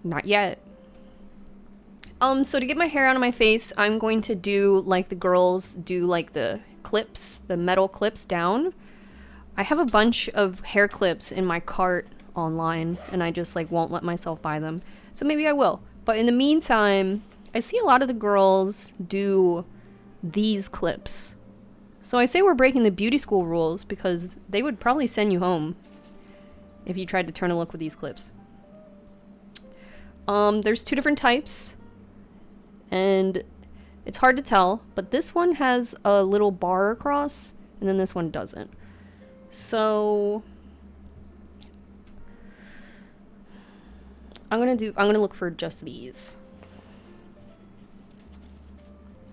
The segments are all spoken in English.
Not yet. So to get my hair out of my face, I'm going to do like the girls do, like the clips, the metal clips down. I have a bunch of hair clips in my cart online, and I just like won't let myself buy them. So maybe I will. But in the meantime, I see a lot of the girls do these clips. So I say we're breaking the beauty school rules because they would probably send you home if you tried to turn a look with these clips. There's two different types, and it's hard to tell, but this one has a little bar across, and then this one doesn't. So I'm gonna look for just these.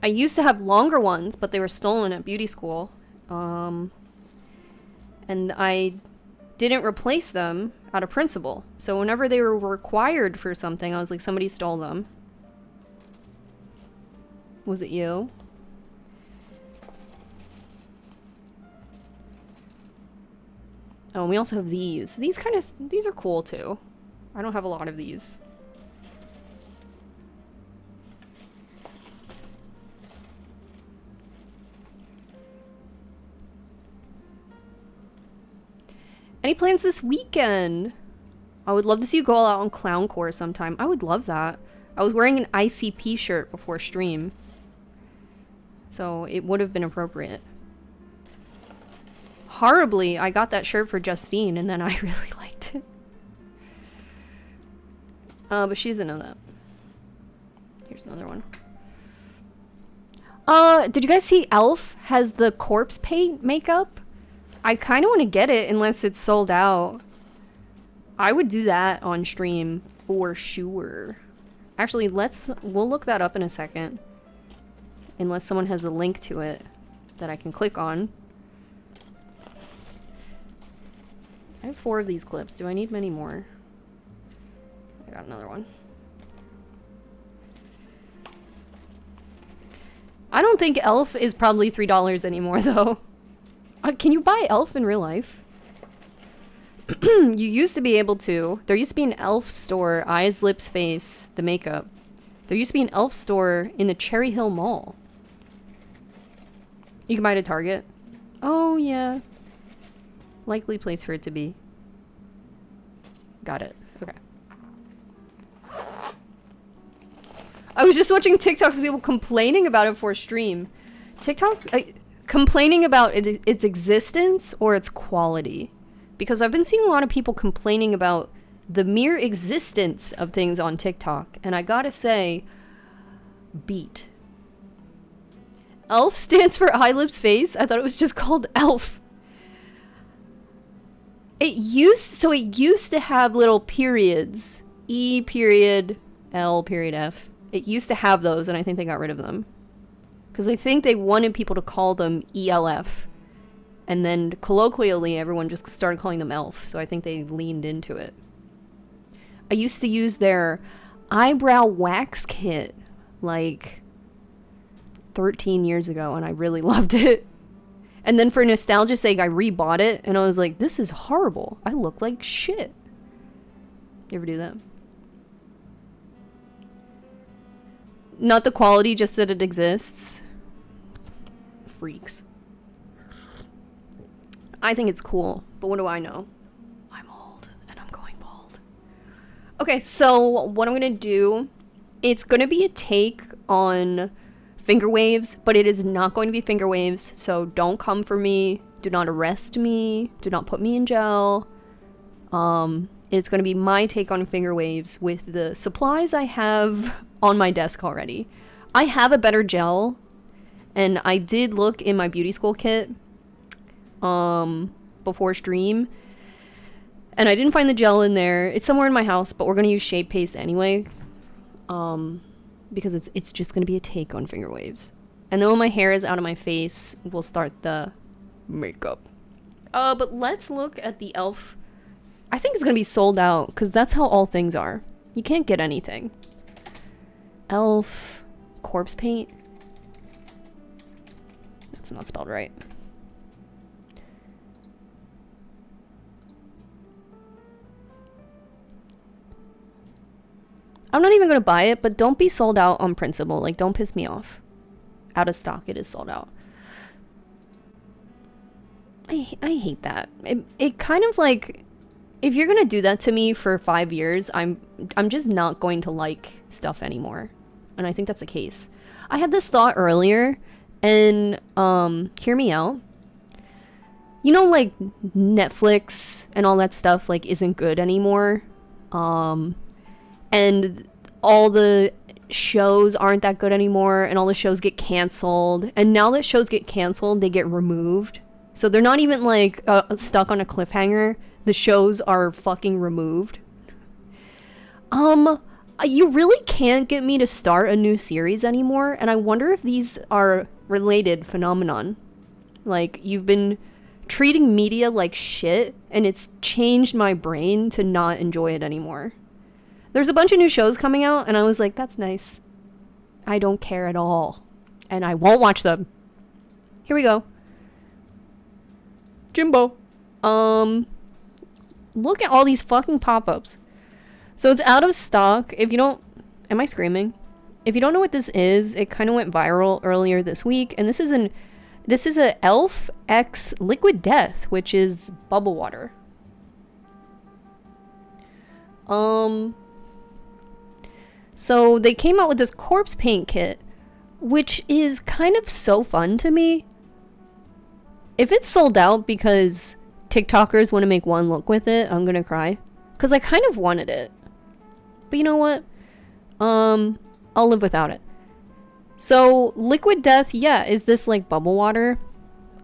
I used to have longer ones, but they were stolen at beauty school. And I didn't replace them out of principle. So whenever they were required for something, I was like, somebody stole them. Was it you? Oh, and we also have these. These are cool too. I don't have a lot of these. Any plans this weekend? I would love to see you go all out on Clown Core sometime. I would love that. I was wearing an ICP shirt before stream, so it would have been appropriate. Horribly, I got that shirt for Justine, and then I really liked it. But she doesn't know that. Here's another one. Did you guys see Elf has the corpse paint makeup? I kind of want to get it unless it's sold out. I would do that on stream for sure. Actually, we'll look that up in a second. Unless someone has a link to it that I can click on. I have 4 of these clips. Do I need many more? I got another one. I don't think Elf is probably $3 anymore, though. Can you buy Elf in real life? You used to be able to. There used to be an Elf store, Eyes, Lips, Face, the makeup. There used to be an Elf store in the Cherry Hill Mall. You can buy it at Target. Oh, yeah. Likely place for it to be. Got it. Okay. I was just watching TikToks of people complaining about it for stream. TikTok... complaining about its existence or its quality, because I've been seeing a lot of people complaining about the mere existence of things on TikTok, and I gotta say, beat. Elf stands for Eye, Lips, Face. I thought it was just called Elf. It used to have little periods, E period L period F. It used to have those, and I think they got rid of them. Because I think they wanted people to call them ELF. And then colloquially, everyone just started calling them ELF. So I think they leaned into it. I used to use their eyebrow wax kit like 13 years ago, and I really loved it. And then for nostalgia's sake, I rebought it, and I was like, this is horrible. I look like shit. You ever do that? Not the quality, just that it exists. Freaks. I think it's cool, but what do I know? I'm old, and I'm going bald. Okay, so what I'm gonna do, it's gonna be a take on finger waves, but it is not going to be finger waves, so don't come for me. Do not arrest me. Do not put me in jail. It's gonna be my take on finger waves with the supplies I have on my desk already. I have a better gel, and I did look in my beauty school kit before stream, and I didn't find the gel in there. It's somewhere in my house, but we're gonna use Shape Paste anyway, because it's just gonna be a take on finger waves. And then when my hair is out of my face, we'll start the makeup. But let's look at the Elf. I think it's gonna be sold out, because that's how all things are. You can't get anything. Elf corpse paint. That's not spelled right. I'm not even gonna buy it, but don't be sold out on principle. Like, don't piss me off. Out of stock, it is sold out. I hate that. It kind of like, if you're gonna do that to me for 5 years, I'm just not going to like stuff anymore. And I think that's the case. I had this thought earlier, and hear me out. You know, like, Netflix and all that stuff, like, isn't good anymore. And all the shows aren't that good anymore, and all the shows get canceled. And now that shows get canceled, they get removed. So they're not even, like, stuck on a cliffhanger. The shows are fucking removed. You really can't get me to start a new series anymore, and I wonder if these are related phenomenon. Like, you've been treating media like shit, and it's changed my brain to not enjoy it anymore. There's a bunch of new shows coming out, and I was like, that's nice. I don't care at all. And I won't watch them. Here we go. Jimbo. Look at all these fucking pop-ups. So it's out of stock. If you don't... Am I screaming? If you don't know what this is, it kind of went viral earlier this week. And this is a e.l.f. X Liquid Death, which is bubble water. So they came out with this corpse paint kit, which is kind of so fun to me. If it's sold out because TikTokers want to make one look with it, I'm gonna cry. Because I kind of wanted it. But you know what? I'll live without it. So, Liquid Death, yeah, is this like bubble water?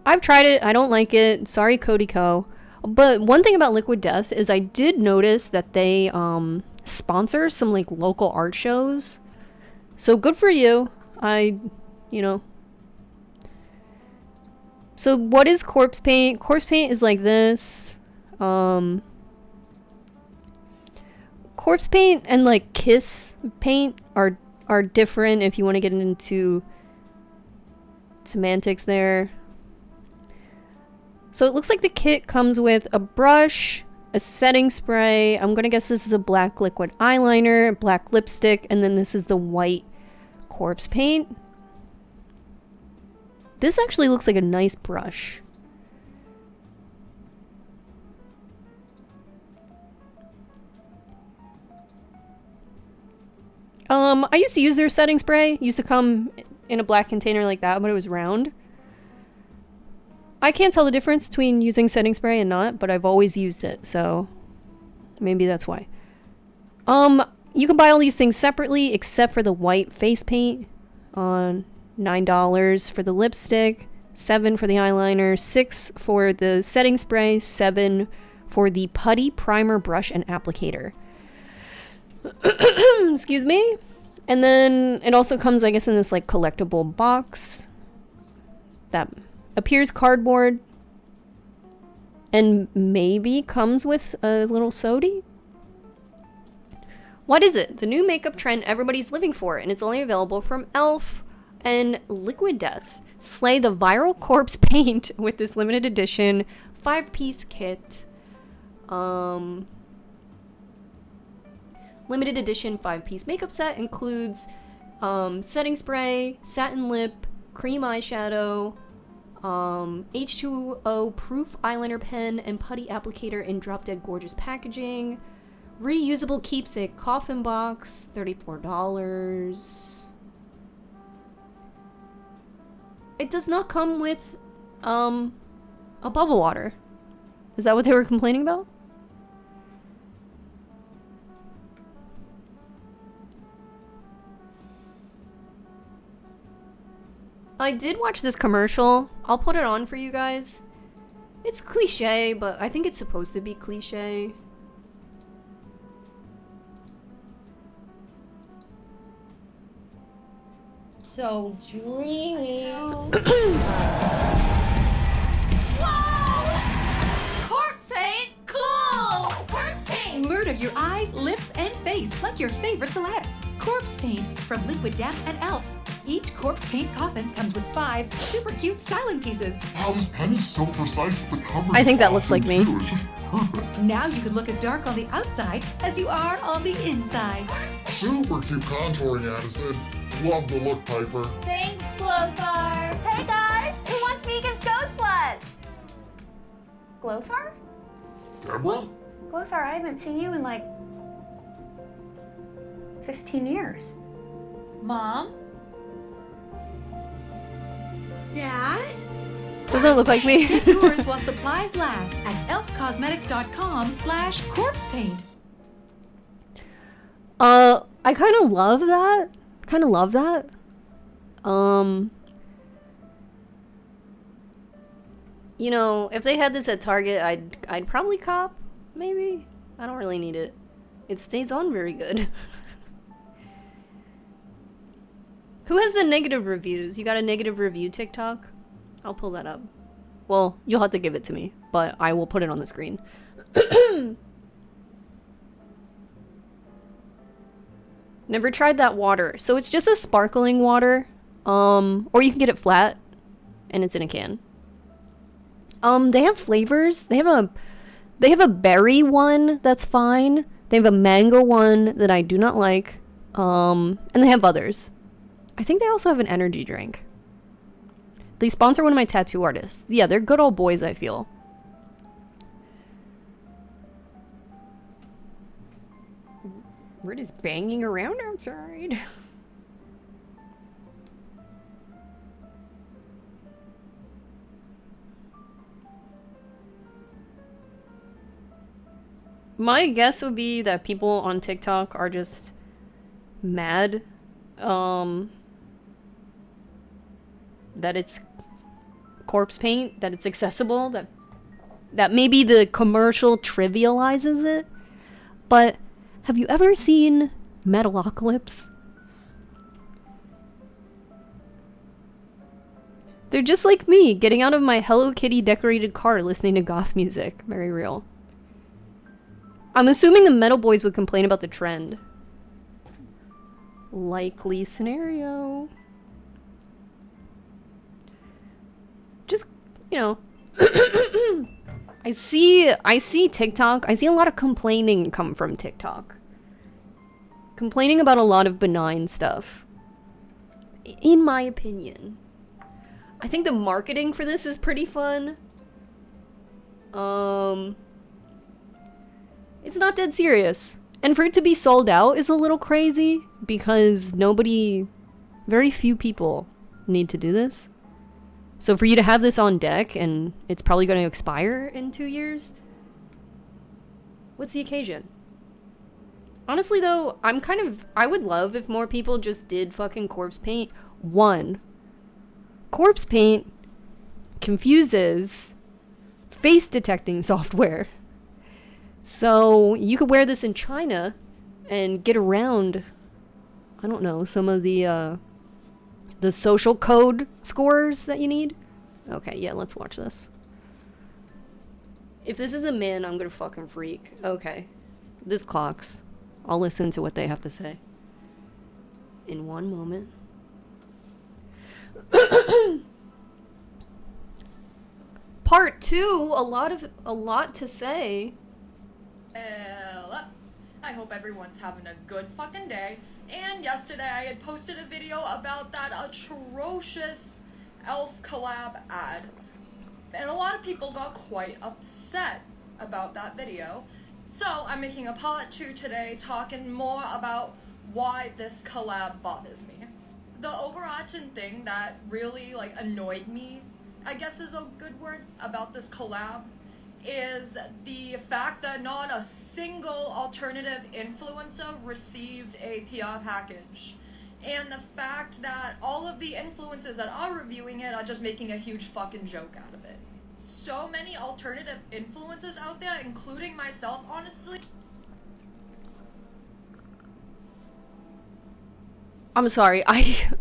I've tried it. I don't like it. Sorry, Cody Co. But one thing about Liquid Death is I did notice that they sponsor some like local art shows. So good for you. You know. So what is corpse paint? Corpse paint is like this. Corpse paint and like kiss paint are different if you want to get into semantics there. So it looks like the kit comes with a brush, a setting spray. I'm gonna guess this is a black liquid eyeliner, black lipstick, and then this is the white corpse paint. This actually looks like a nice brush. I used to use their setting spray. It used to come in a black container like that, but it was round. I can't tell the difference between using setting spray and not, but I've always used it, so maybe that's why. You can buy all these things separately, except for the white face paint. On $9 for the lipstick, $7 for the eyeliner, $6 for the setting spray, $7 for the putty primer brush and applicator. Excuse me. And then it also comes, I guess, in this like collectible box that appears cardboard and maybe comes with a little sody. What is it? The new makeup trend everybody's living for, and it's only available from e.l.f. and Liquid Death. Slay the viral corpse paint with this limited edition 5-piece kit. Limited edition 5-piece makeup set includes setting spray, satin lip, cream eyeshadow, H2O proof eyeliner pen, and putty applicator in drop dead gorgeous packaging. Reusable keepsake coffin box, $34. It does not come with a bubble water. Is that what they were complaining about? I did watch this commercial. I'll put it on for you guys. It's cliche, but I think it's supposed to be cliche. So dreamy. Whoa! Corpse paint? Cool! Corpse paint! Murder your eyes, lips, and face like your favorite celebs. Corpse paint from Liquid Death and e.l.f. Each corpse paint coffin comes with 5 super cute styling pieces. Wow, this pen is so precise with the cover. I think that looks like me. Too. It's just perfect. Now you can look as dark on the outside as you are on the inside. super cute contouring, Addison. Love the look, Piper. Thanks, Clothar. Hey guys, who wants vegan goat's blood? Glothar? Deborah? Glothar, I haven't seen you in like 15 years. Mom? Dad? Doesn't look like me. Get yours while supplies last at elfcosmetics.com/corpse paint. I kind of love that. You know, if they had this at Target, I'd probably cop. Maybe. I don't really need it. It stays on very good. Who has the negative reviews? You got a negative review TikTok? I'll pull that up. Well, you'll have to give it to me, but I will put it on the screen. Never tried that water. So it's just a sparkling water. Or you can get it flat and it's in a can. They have flavors. They have a berry one that's fine. They have a mango one that I do not like. And they have others. I think they also have an energy drink. They sponsor one of my tattoo artists. Yeah, they're good old boys, I feel. We're just banging around outside. My guess would be that people on TikTok are just mad that it's corpse paint, that it's accessible, that maybe the commercial trivializes it. But have you ever seen Metalocalypse? They're just like me, getting out of my Hello Kitty decorated car listening to goth music. Very real. I'm assuming the metal boys would complain about the trend. Likely scenario. Just, you know. I see TikTok. I see a lot of complaining come from TikTok. Complaining about a lot of benign stuff. In my opinion. I think the marketing for this is pretty fun. It's not dead serious. And for it to be sold out is a little crazy because very few people need to do this. So for you to have this on deck and it's probably going to expire in 2 years, what's the occasion? Honestly though, I would love if more people just did fucking corpse paint. One, corpse paint confuses face detecting software. So you could wear this in China and get around, I don't know, some of the social code scores that you need. Okay, yeah, let's watch this. If this is a man, I'm gonna fucking freak. Okay. This clocks. I'll listen to what they have to say. In one moment. Part 2, a lot to say. Hello. I hope everyone's having a good fucking day. And yesterday I had posted a video about that atrocious elf collab ad. And a lot of people got quite upset about that video. So I'm making a part 2 today talking more about why this collab bothers me. The overarching thing that really annoyed me, I guess is a good word, about this collab is the fact that not a single alternative influencer received a PR package. And the fact that all of the influencers that are reviewing it are just making a huge fucking joke out of it. So many alternative influencers out there, including myself, honestly. I'm sorry.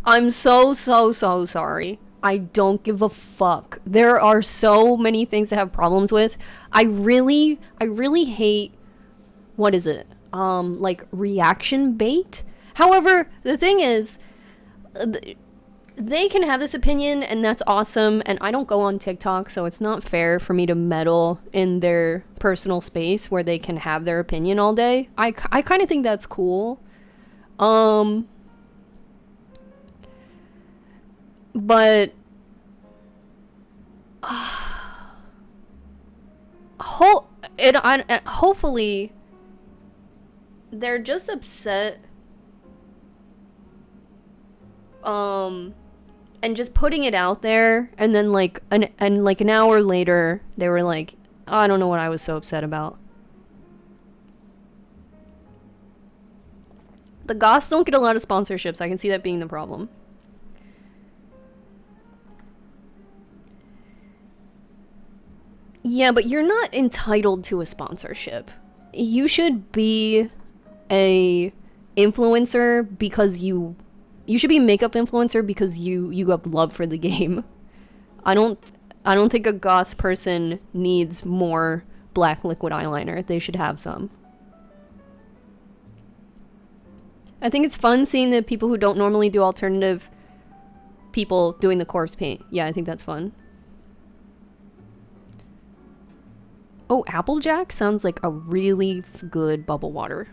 I'm so sorry. I don't give a fuck. There are so many things to have problems with. I really hate, what is it? Reaction bait. However, the thing is, they can have this opinion and that's awesome. And I don't go on TikTok, so it's not fair for me to meddle in their personal space where they can have their opinion all day. I kind of think that's cool. But hopefully they're just upset and just putting it out there, and then like an hour later they were like, I don't know what I was so upset about. The goths don't get a lot of sponsorships. I can see that being the problem. Yeah, but you're not entitled to a sponsorship. You should be a influencer because you should be a makeup influencer because you have love for the game. I don't think a goth person needs more black liquid eyeliner. They should have some. I think it's fun seeing the people who don't normally do alternative people doing the corpse paint. Yeah, I think that's fun. Oh, Applejack sounds like a really good bubble water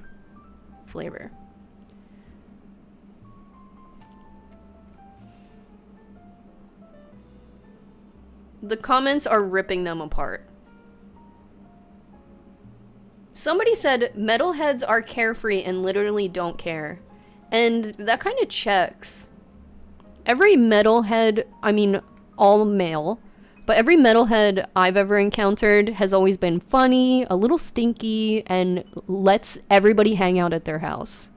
flavor. The comments are ripping them apart. Somebody said metalheads are carefree and literally don't care. And that kind of checks. Every metalhead, I mean all male, but every metalhead I've ever encountered has always been funny, a little stinky, and lets everybody hang out at their house.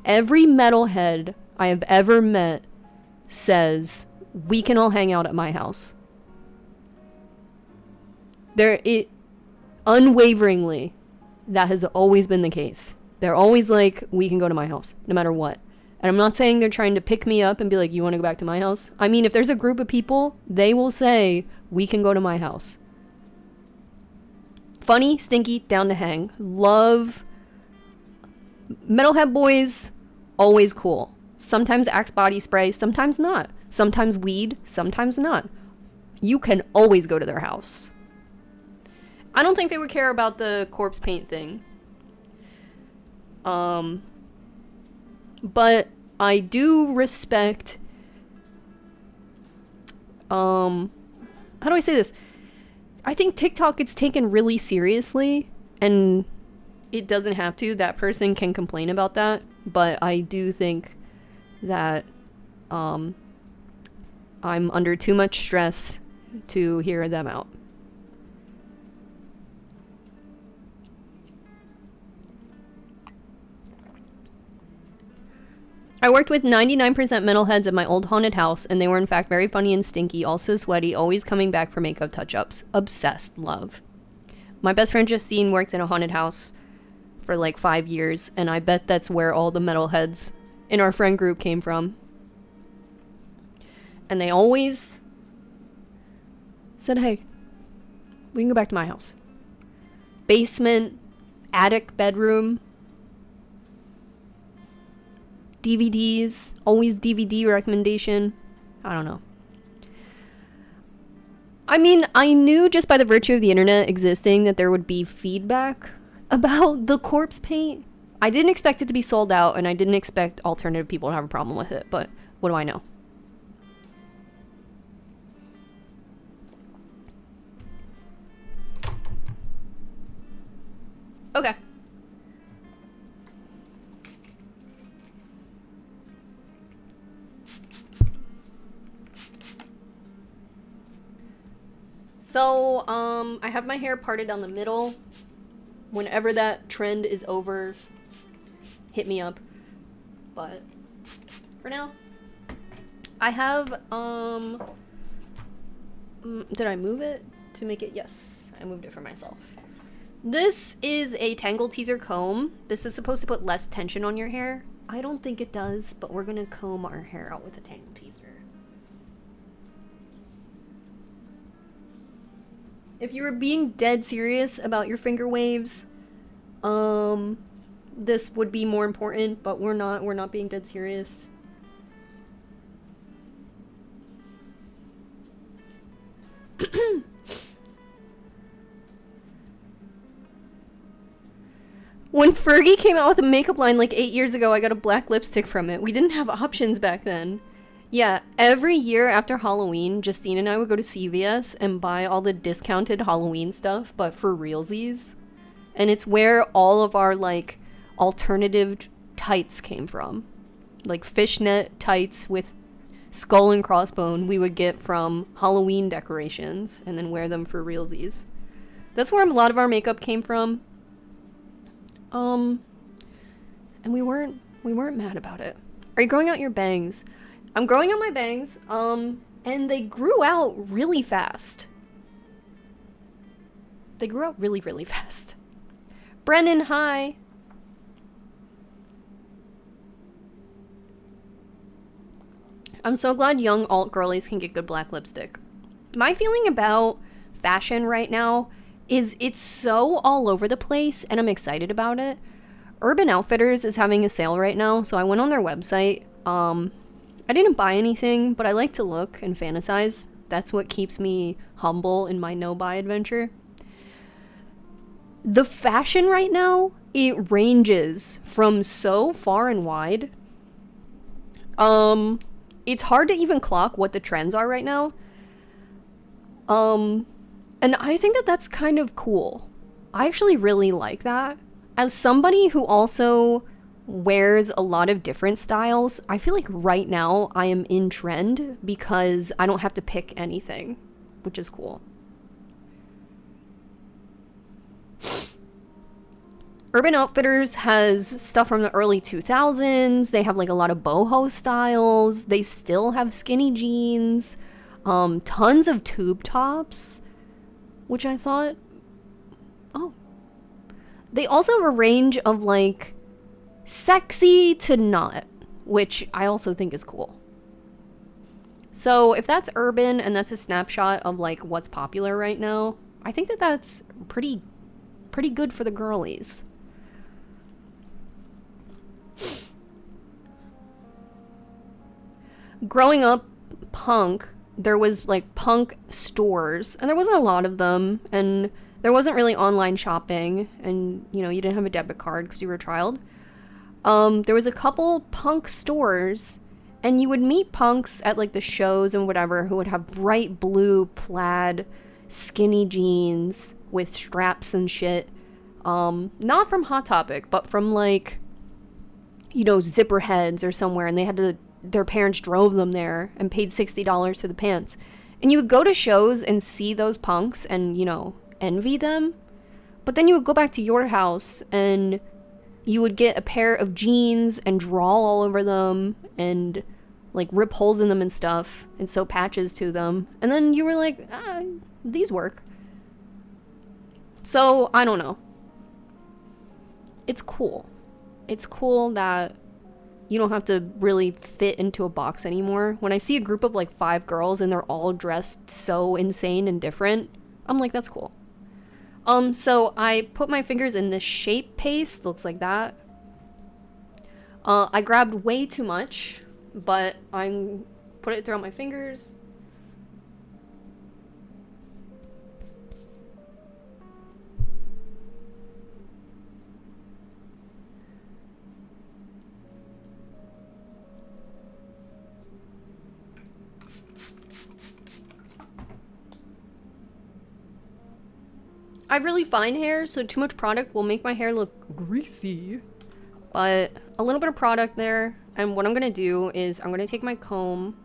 Every metalhead I have ever met says, we can all hang out at my house. Unwaveringly, that has always been the case. They're always like, we can go to my house, no matter what. And I'm not saying they're trying to pick me up and be like, you want to go back to my house? I mean, if there's a group of people, they will say, we can go to my house. Funny, stinky, down to hang. Love. Metalhead boys, always cool. Sometimes Axe body spray, sometimes not. Sometimes weed, sometimes not. You can always go to their house. I don't think they would care about the corpse paint thing. But I do respect, how do I say this? I think TikTok gets taken really seriously, and it doesn't have to. That person can complain about that, but I do think that, I'm under too much stress to hear them out. I worked with 99% metalheads at my old haunted house, and they were in fact very funny and stinky, also sweaty, always coming back for makeup touch-ups. Obsessed. Love. My best friend Justine worked in a haunted house for like 5 years, and I bet that's where all the metalheads in our friend group came from. And they always said, hey, we can go back to my house. Basement, attic, bedroom. DVDs, always DVD recommendation. I don't know. I mean, I knew just by the virtue of the internet existing that there would be feedback about the corpse paint. I didn't expect it to be sold out, and I didn't expect alternative people to have a problem with it, but what do I know? Okay. So, I have my hair parted down the middle. Whenever that trend is over, hit me up. But, for now, I have, did I move it to make it? Yes, I moved it for myself. This is a Tangle Teaser comb. This is supposed to put less tension on your hair. I don't think it does, but we're gonna comb our hair out with a Tangle Teaser. If you were being dead serious about your finger waves, this would be more important, but we're not being dead serious. When Fergie came out with a makeup line like 8 years ago, I got a black lipstick from it. We didn't have options back then. Yeah, every year after Halloween, Justine and I would go to CVS and buy all the discounted Halloween stuff, but for realsies. And it's where all of our, like, alternative tights came from. Like, fishnet tights with skull and crossbone we would get from Halloween decorations and then wear them for realsies. That's where a lot of our makeup came from. And we weren't mad about it. Are you growing out your bangs? I'm growing out my bangs, and they grew out really fast. They grew out really, really fast. Brennan, hi. I'm so glad young alt girlies can get good black lipstick. My feeling about fashion right now is it's so all over the place, and I'm excited about it. Urban Outfitters is having a sale right now, so I went on their website. I didn't buy anything, but I like to look and fantasize. That's what keeps me humble in my no-buy adventure. The fashion right now, it ranges from so far and wide. It's hard to even clock what the trends are right now. And I think that that's kind of cool. I actually really like that. As somebody who also wears a lot of different styles, I feel like right now I am in trend because I don't have to pick anything, which is cool. Urban Outfitters has stuff from the early 2000s. They have like a lot of boho styles. They still have skinny jeans, tons of tube tops, which I thought, oh. They also have a range of like sexy to not, which I also think is cool. So if that's urban and that's a snapshot of like what's popular right now, I think that that's pretty good for the girlies. Growing up punk, there was like punk stores, and there wasn't a lot of them, and there wasn't really online shopping, and you know, you didn't have a debit card because you were a child. There was a couple punk stores, and you would meet punks at like the shows and whatever who would have bright blue plaid skinny jeans with straps and shit. Not from Hot Topic, but from like, you know, Zipperheads or somewhere, and they had to, their parents drove them there and paid $60 for the pants. And you would go to shows and see those punks and, you know, envy them. But then you would go back to your house and you would get a pair of jeans and draw all over them and like rip holes in them and stuff and sew patches to them. And then you were like, these work. So, I don't know. It's cool. It's cool that you don't have to really fit into a box anymore. When I see a group of like 5 girls and they're all dressed so insane and different, I'm like, that's cool. So I put my fingers in this shape paste, looks like that. I grabbed way too much, but I put it throughout my fingers. I have really fine hair, so too much product will make my hair look greasy. But a little bit of product there, and what I'm gonna do is I'm gonna take my comb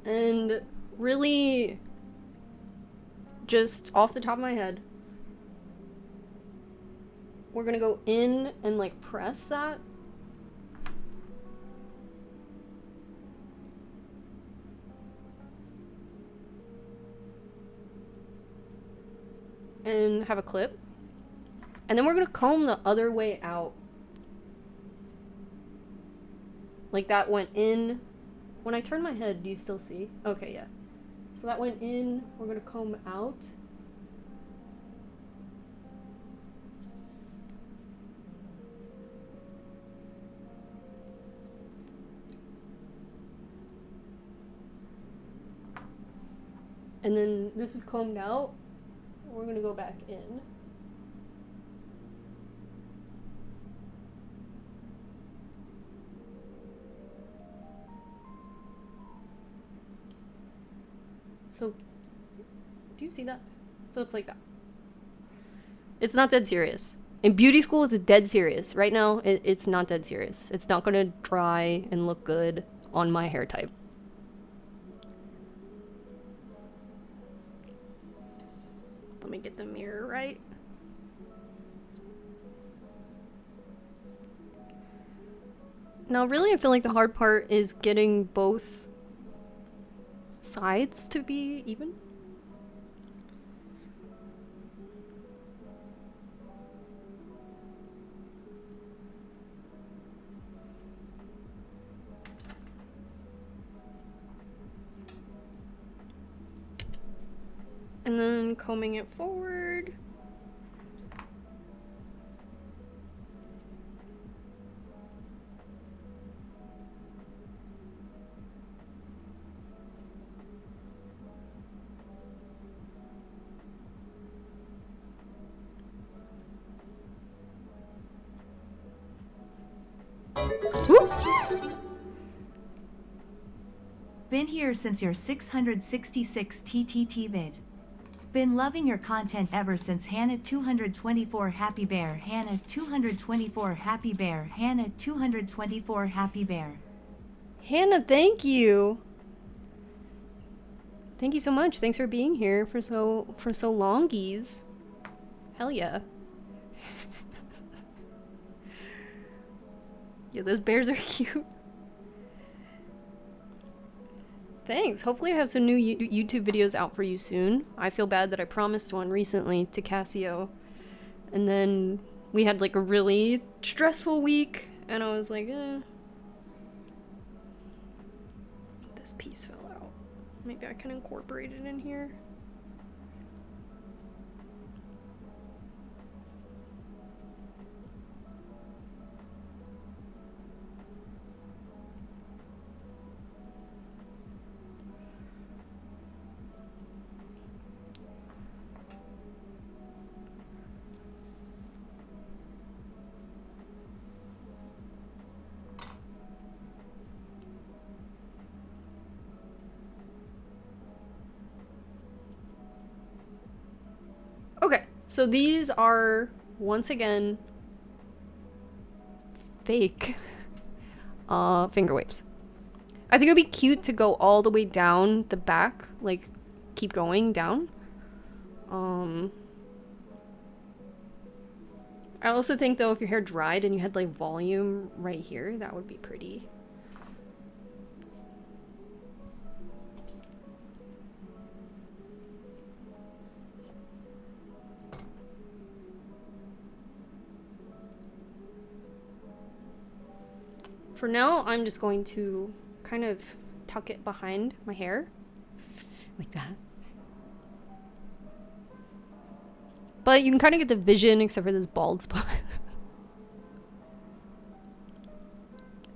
and really just off the top of my head, we're gonna go in and like press that. And have a clip. And then we're gonna comb the other way out. Like that went in. When I turn my head, do you still see? Okay, yeah. So that went in, we're gonna comb out. And then this is combed out. We're gonna go back in. So, do you see that? So it's like that. It's not dead serious. In beauty school, it's dead serious. Right now, it's not dead serious. It's not gonna dry and look good on my hair type. Let me get the mirror right. Now, really, I feel like the hard part is getting both sides to be even. And then combing it forward. Been here since your 666 TTT vid. Been loving your content ever since Hannah 224 Happy Bear, Hannah 224 Happy Bear, Hannah 224 Happy Bear. Hannah, thank you. Thank you so much. Thanks for being here for so longies. Hell yeah. Yeah, those bears are cute. Thanks. Hopefully I have some new YouTube videos out for you soon. I feel bad that I promised one recently to Casio. And then we had like a really stressful week. And I was like, this piece fell out. Maybe I can incorporate it in here. Okay, so these are, once again, fake finger waves. I think it would be cute to go all the way down the back, like, keep going down. I also think, though, if your hair dried and you had, like, volume right here, that would be pretty. For now, I'm just going to kind of tuck it behind my hair. Like that. But you can kind of get the vision except for this bald spot.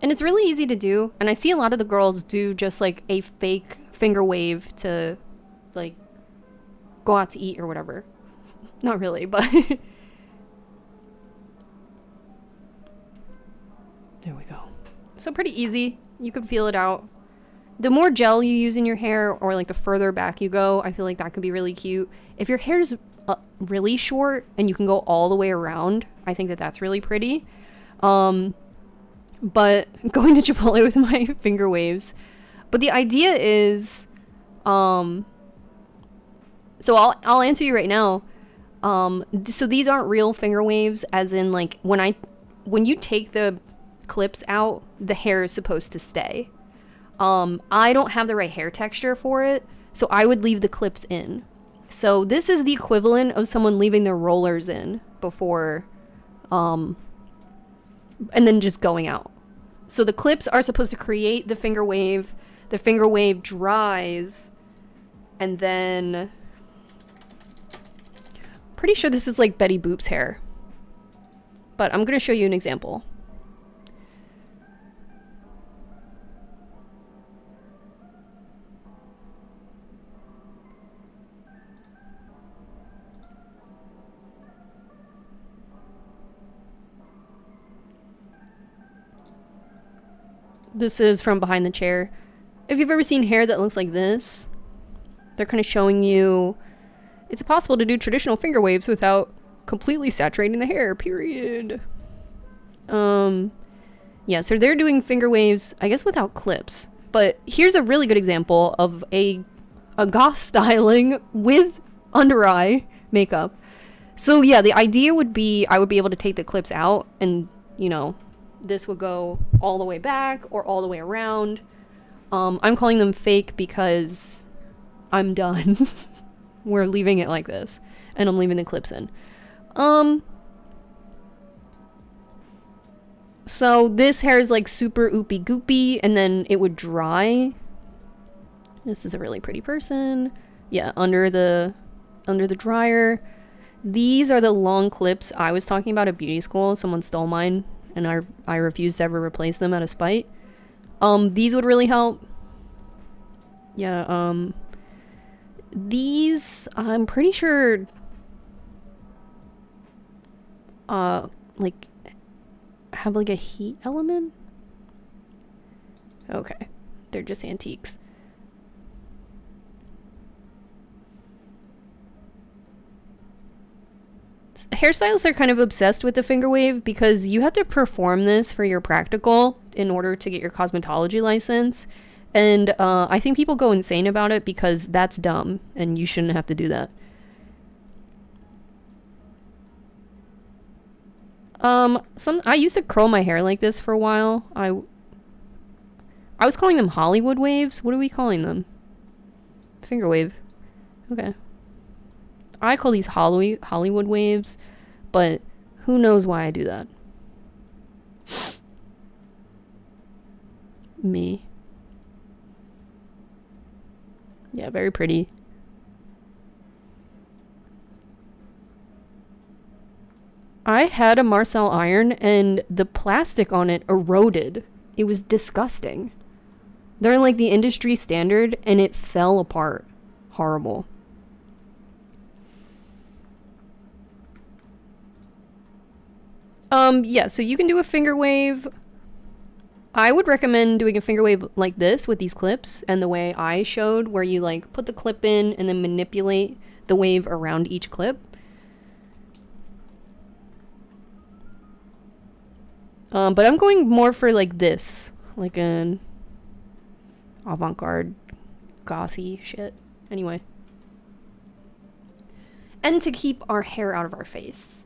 And it's really easy to do. And I see a lot of the girls do just like a fake finger wave to like go out to eat or whatever. Not really, but... There we go. So pretty easy. You can feel it out. The more gel you use in your hair, or like the further back you go, I feel like that could be really cute. If your hair's really short and you can go all the way around, I think that that's really pretty. But going to Chipotle with my finger waves. But the idea is, so I'll answer you right now. So these aren't real finger waves, as in like when you take the clips out, the hair is supposed to stay. I don't have the right hair texture for it, so I would leave the clips in. So this is the equivalent of someone leaving their rollers in before, and then just going out. So the clips are supposed to create the finger wave. The finger wave dries, and then pretty sure this is like Betty Boop's hair, but I'm gonna show you an example. This is from behind the chair. If you've ever seen hair that looks like this, they're kind of showing you it's possible to do traditional finger waves without completely saturating the hair, period. Yeah, so they're doing finger waves, I guess, without clips. But here's a really good example of a goth styling with under eye makeup. So yeah, the idea would be I would be able to take the clips out and, you know, this would go all the way back or all the way around. I'm calling them fake because I'm done. We're leaving it like this. And I'm leaving the clips in. So this hair is like super oopy goopy and then it would dry. This is a really pretty person. Yeah, under the dryer. These are the long clips I was talking about at beauty school. Someone stole mine and I refused to ever replace them out of spite. These would really help. Yeah, these I'm pretty sure like have like a heat element. Okay, they're just antiques. Hairstylists are kind of obsessed with the finger wave because you have to perform this for your practical in order to get your cosmetology license. And I think people go insane about it because that's dumb and you shouldn't have to do that. I used to curl my hair like this for a while. I was calling them Hollywood waves. What are we calling them? Finger wave. Okay. I call these Hollywood waves, but who knows why I do that. Me. Yeah, very pretty. I had a Marcel iron and the plastic on it eroded. It was disgusting. They're like the industry standard and it fell apart. Horrible. Yeah, so you can do a finger wave. I would recommend doing a finger wave like this with these clips and the way I showed where you like put the clip in and then manipulate the wave around each clip. But I'm going more for like this, like an avant-garde gothy shit. Anyway. And to keep our hair out of our face.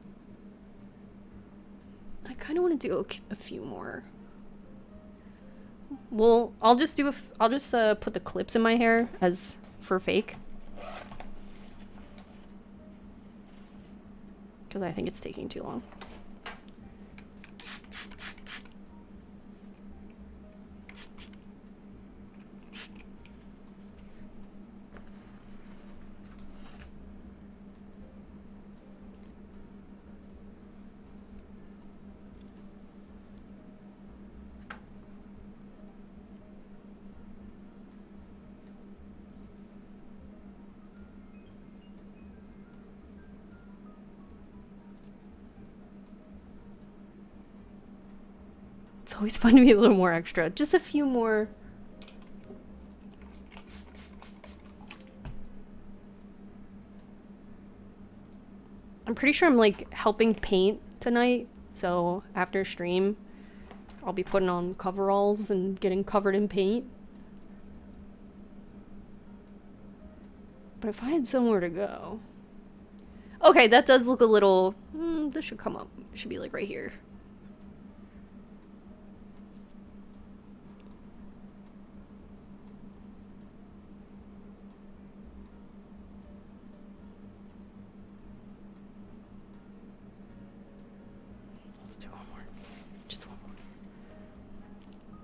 I kind of want to do a few more. Well, I'll just put the clips in my hair as for fake. Because I think it's taking too long. It's always fun to be a little more extra. Just a few more. I'm pretty sure I'm like helping paint tonight. So after stream, I'll be putting on coveralls and getting covered in paint. But if I had somewhere to go. Okay, that does look a little, this should come up. It should be like right here.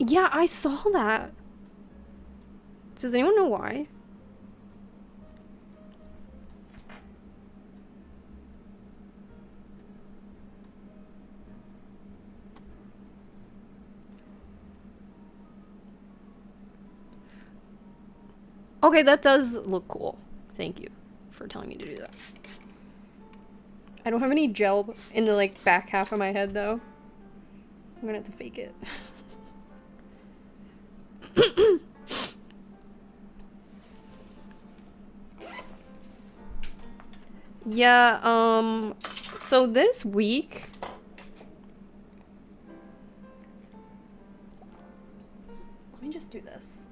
Yeah, I saw that. Does anyone know why? Okay, that does look cool. Thank you for telling me to do that. I don't have any gel in the like back half of my head though. I'm gonna have to fake it. Yeah, so this week... Let me just do this.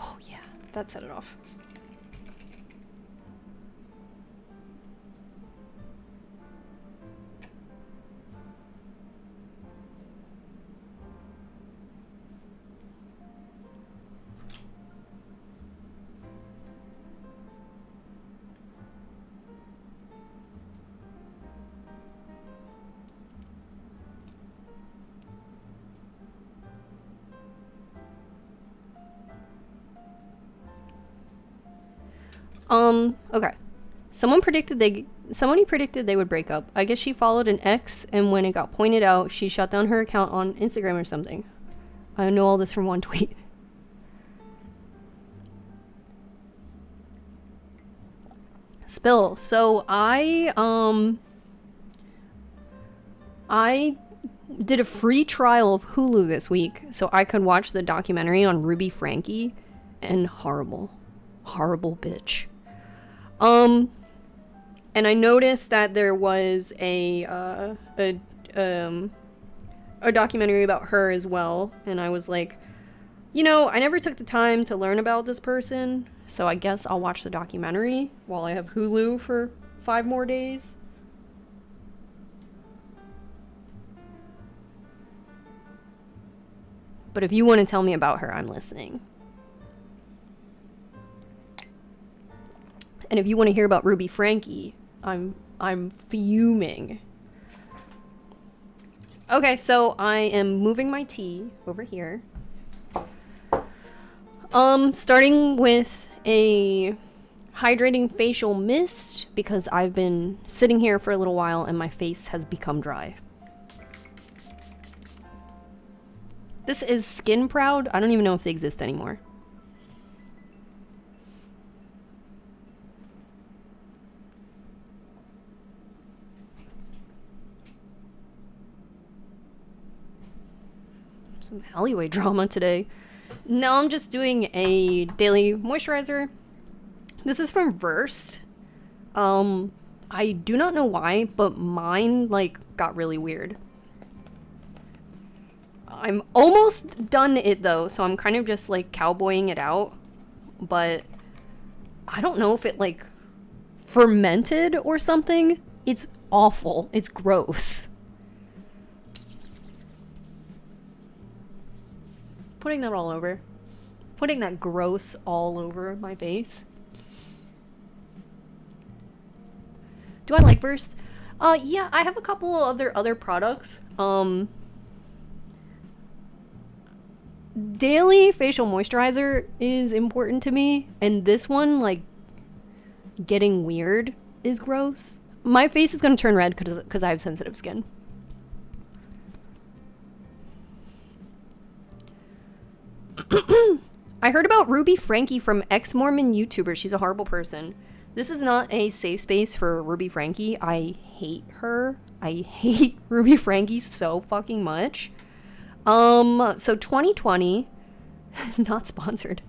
Oh yeah, that set it off. Okay. Somebody predicted they would break up. I guess she followed an ex, and when it got pointed out, she shut down her account on Instagram or something. I know all this from one tweet. Spill. So I did a free trial of Hulu this week so I could watch the documentary on Ruby Franke, and horrible bitch. And I noticed that there was a documentary about her as well, and I was like, you know, I never took the time to learn about this person, so I guess I'll watch the documentary while I have Hulu for 5 more days. But if you want to tell me about her, I'm listening. And if you want to hear about Ruby Franke, I'm fuming. Okay, so I am moving my tea over here. Starting with a hydrating facial mist because I've been sitting here for a little while and my face has become dry. This is Skin Proud. I don't even know if they exist anymore. Some alleyway drama today. Now I'm just doing a daily moisturizer. This is from Versed. I do not know why, but mine like got really weird. I'm almost done it though, so I'm kind of just like cowboying it out. But I don't know if it like fermented or something. It's awful. It's gross. Putting that all over. Putting that gross all over my face. Do I like Versed? Yeah, I have a couple of their other products. Daily facial moisturizer is important to me, and this one, like, getting weird is gross. My face is gonna turn red because I have sensitive skin. I heard about Ruby Franke from ex-Mormon YouTuber. She's a horrible person. This is not a safe space for Ruby Franke. I hate her. I hate Ruby Franke so fucking much. So 2020, not sponsored.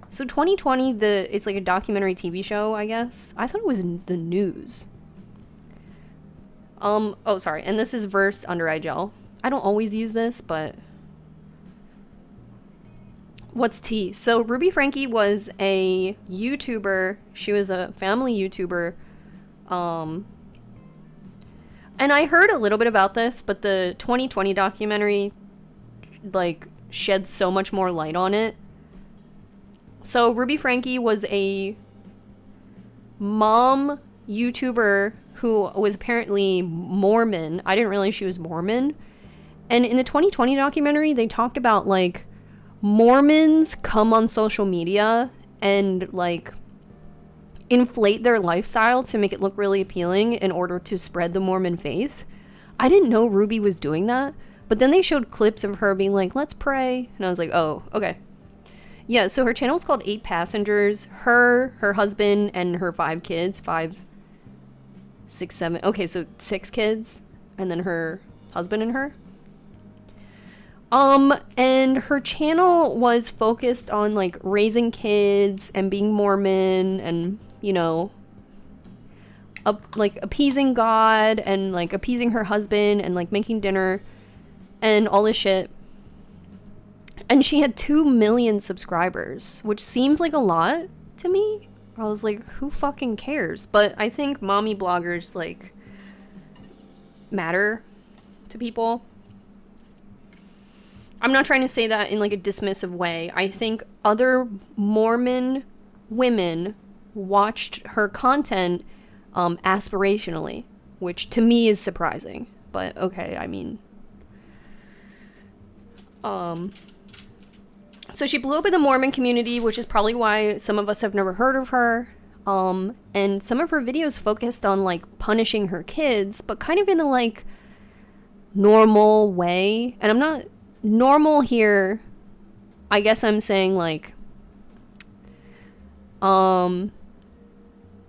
So 2020, it's like a documentary TV show, I guess. I thought it was the news. Oh, sorry. And this is Versed Under Eye Gel. I don't always use this, but... What's tea? So Ruby Franke was a YouTuber. She was a family YouTuber. And I heard a little bit about this, but the 2020 documentary, like, shed so much more light on it. So Ruby Franke was a mom YouTuber who was apparently Mormon. I didn't realize she was Mormon. And in the 2020 documentary, they talked about, like, Mormons come on social media and, like, inflate their lifestyle to make it look really appealing in order to spread the Mormon faith. I didn't know Ruby was doing that, but then they showed clips of her being like, let's pray. And I was like, oh, okay. Yeah, so her channel is called 8 Passengers. Her husband, and her 5 kids. 5, 6, 7. Okay, so 6 kids. And then her husband and her. And her channel was focused on, like, raising kids and being Mormon and, you know, like, appeasing God and, like, appeasing her husband and, like, making dinner and all this shit. And she had 2 million subscribers, which seems like a lot to me. I was like, who fucking cares? But I think mommy bloggers, like, matter to people. I'm not trying to say that in, like, a dismissive way. I think other Mormon women watched her content aspirationally, which to me is surprising. But, okay, I mean... So she blew up in the Mormon community, which is probably why some of us have never heard of her. And some of her videos focused on, like, punishing her kids, but kind of in a, like, normal way. And I'm not normal here. I guess I'm saying, like,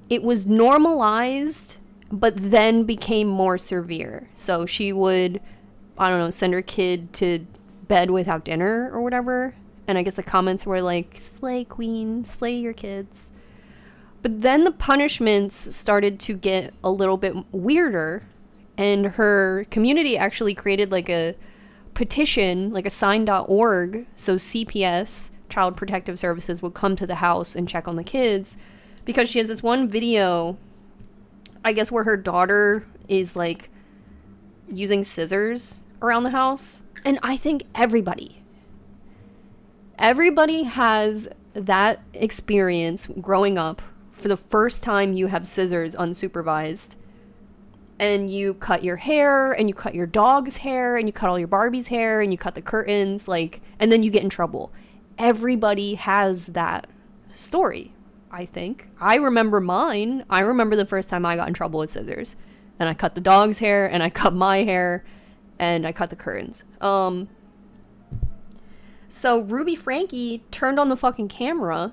it was normalized, but then became more severe. So she would, I don't know, send her kid to bed without dinner or whatever. And I guess the comments were like, slay queen, slay your kids. But then the punishments started to get a little bit weirder. And her community actually created like a petition, like a sign.org. So CPS, Child Protective Services, would come to the house and check on the kids. Because she has this one video, I guess, where her daughter is like using scissors around the house. And I think everybody has that experience growing up. For the first time you have scissors unsupervised and you cut your hair and you cut your dog's hair and you cut all your Barbie's hair and you cut the curtains, like, and then you get in trouble. Everybody has that story, I think. I remember mine. I remember the first time I got in trouble with scissors, and I cut the dog's hair and I cut my hair and I cut the curtains. So Ruby Frankie turned on the fucking camera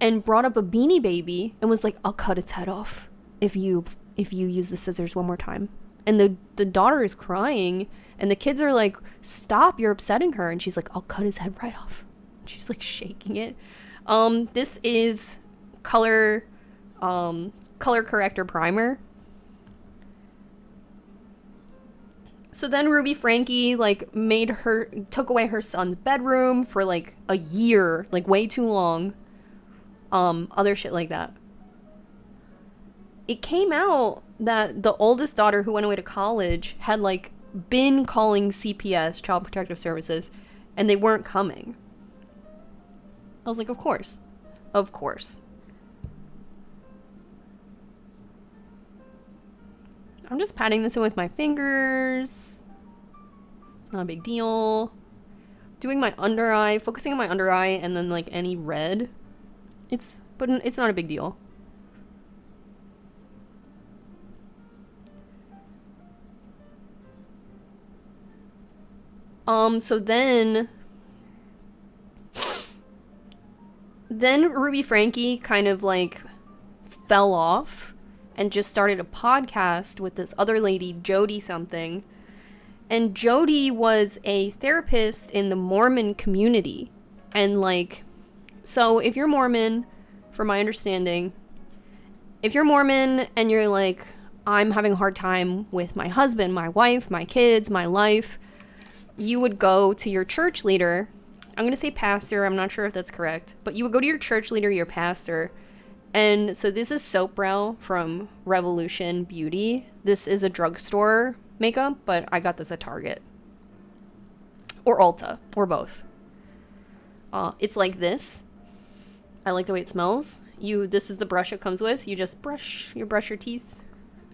and brought up a Beanie Baby and was like, I'll cut its head off if you use the scissors one more time. And the daughter is crying and the kids are like, stop, you're upsetting her. And she's like, I'll cut his head right off. She's like shaking it. This is color corrector primer. So then Ruby Frankie, like, took away her son's bedroom for, like, a year, like, way too long. Other shit like that. It came out that the oldest daughter who went away to college had, like, been calling CPS, Child Protective Services, and they weren't coming. I was like, of course. Of course. I'm just patting this in with my fingers. Not a big deal. Doing my under eye, focusing on my under eye, and then like any red. It's not a big deal. So then Ruby Frankie kind of like fell off and just started a podcast with this other lady, Jody something. And Jody was a therapist in the Mormon community. And like, so if you're Mormon, from my understanding, if you're Mormon and you're like, I'm having a hard time with my husband, my wife, my kids, my life, you would go to your church leader. I'm going to say pastor. I'm not sure if that's correct. But you would go to your church leader, your pastor. And so this is Soap Brow from Revolution Beauty. This is a drugstore makeup, but I got this at Target. Or Ulta. Or both. It's like this. I like the way it smells. This is the brush it comes with. You just brush your teeth.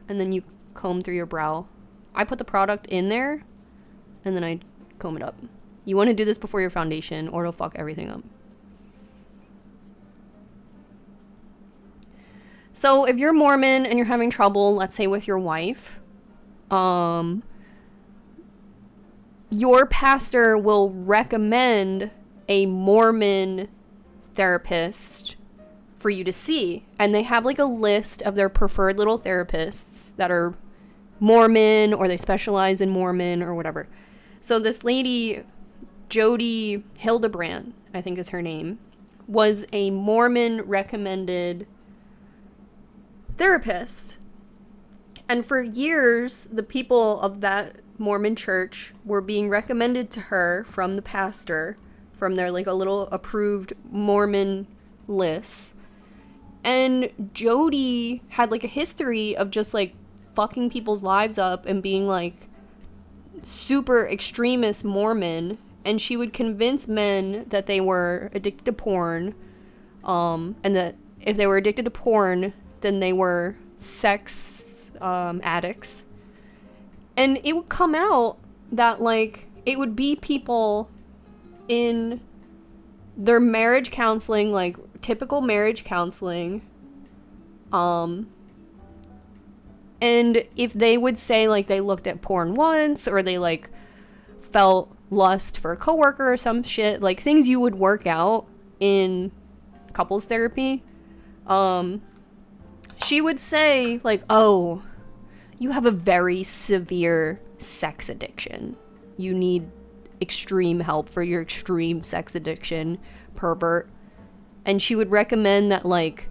And then you comb through your brow. I put the product in there. And then I comb it up. You want to do this before your foundation or it'll fuck everything up. So if you're Mormon and you're having trouble, let's say with your wife, your pastor will recommend a Mormon therapist for you to see. And they have like a list of their preferred little therapists that are Mormon, or they specialize in Mormon or whatever. So this lady, Jody Hildebrandt, I think is her name, was a Mormon recommended therapist. And for years, the people of that Mormon church were being recommended to her from the pastor, from their like a little approved Mormon list. And Jody had like a history of just like fucking people's lives up and being like super extremist Mormon. And she would convince men that they were addicted to porn, and that if they were addicted to porn, then they were sex addicts. And it would come out that like it would be people in their marriage counseling, like typical marriage counseling, and if they would say like they looked at porn once, or they like felt lust for a coworker or some shit, like things you would work out in couples therapy, she would say like, oh, you have a very severe sex addiction, you need extreme help for your extreme sex addiction, pervert. And she would recommend that like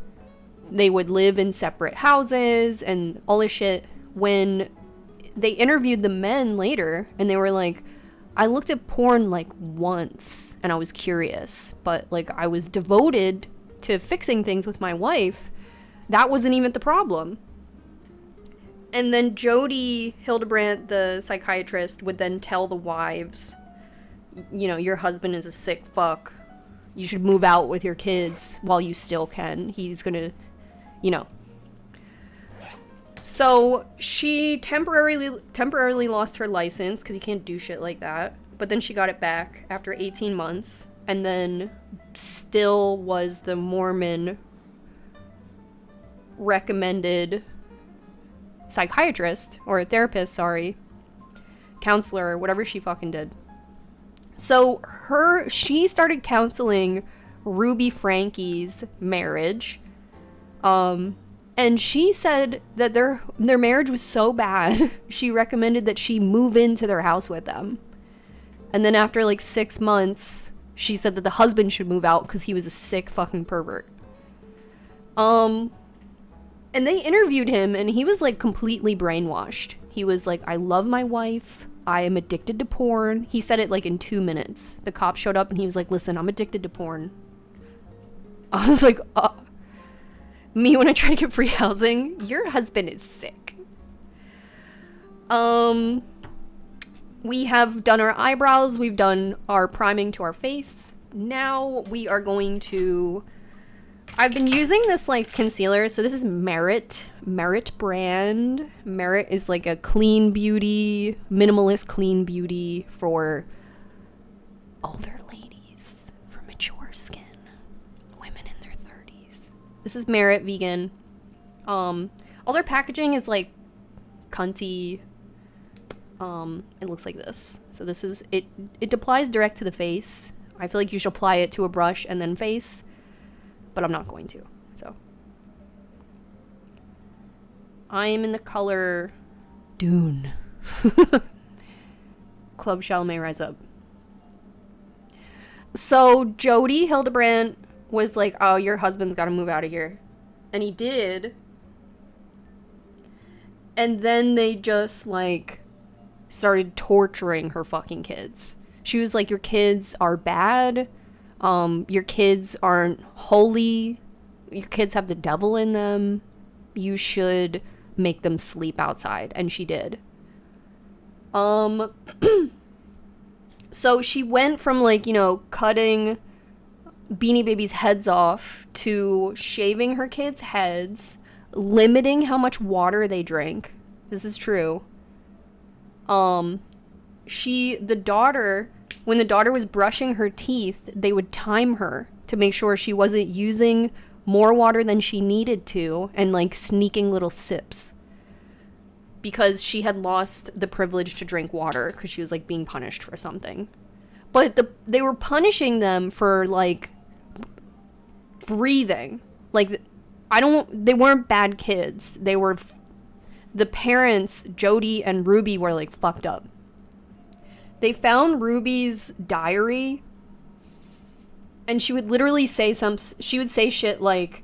they would live in separate houses and all this shit. When they interviewed the men later, and they were like, I looked at porn like once and I was curious, but like I was devoted to fixing things with my wife. That wasn't even the problem. And then Jody Hildebrandt, the psychiatrist, would then tell the wives, you know, your husband is a sick fuck. You should move out with your kids while you still can. He's gonna, you know. So she temporarily lost her license because you can't do shit like that. But then she got it back after 18 months, and then still was the Mormon recommended psychiatrist, or a therapist, sorry, counselor, whatever she fucking did. So she started counseling Ruby Frankie's marriage, and she said that their marriage was so bad, she recommended that she move into their house with them. And then after like 6 months, she said that the husband should move out because he was a sick fucking pervert. And they interviewed him, and he was like completely brainwashed. He was like, I love my wife. I am addicted to porn. He said it like in 2 minutes. The cop showed up and he was like, listen, I'm addicted to porn. I was like, me when I try to get free housing, your husband is sick. We have done our eyebrows. We've done our priming to our face. Now we are going to, I've been using this like concealer. So this is Merit brand. Merit is like a clean beauty, minimalist clean beauty for older ladies, for mature skin, women in their 30s. This is Merit vegan. All their packaging is like cunty. It looks like this. So this is it. It applies direct to the face. I feel like you should apply it to a brush and then face, but I'm not going to. So I am in the color Dune. Club Chalamet Rise Up. So Jody Hildebrandt was like, oh, your husband's got to move out of here. And he did. And then they just like started torturing her fucking kids. She was like, your kids are bad. Your kids aren't holy. Your kids have the devil in them. You should make them sleep outside. And she did. So she went from like, you know, cutting Beanie Babies' heads off to shaving her kids' heads, limiting how much water they drink. This is true. When the daughter was brushing her teeth, they would time her to make sure she wasn't using more water than she needed to and like sneaking little sips, because she had lost the privilege to drink water because she was like being punished for something. But they were punishing them for like breathing. Like, they weren't bad kids. They were, the parents, Jody and Ruby, were like fucked up. They found Ruby's diary, and she would literally say she would say shit like,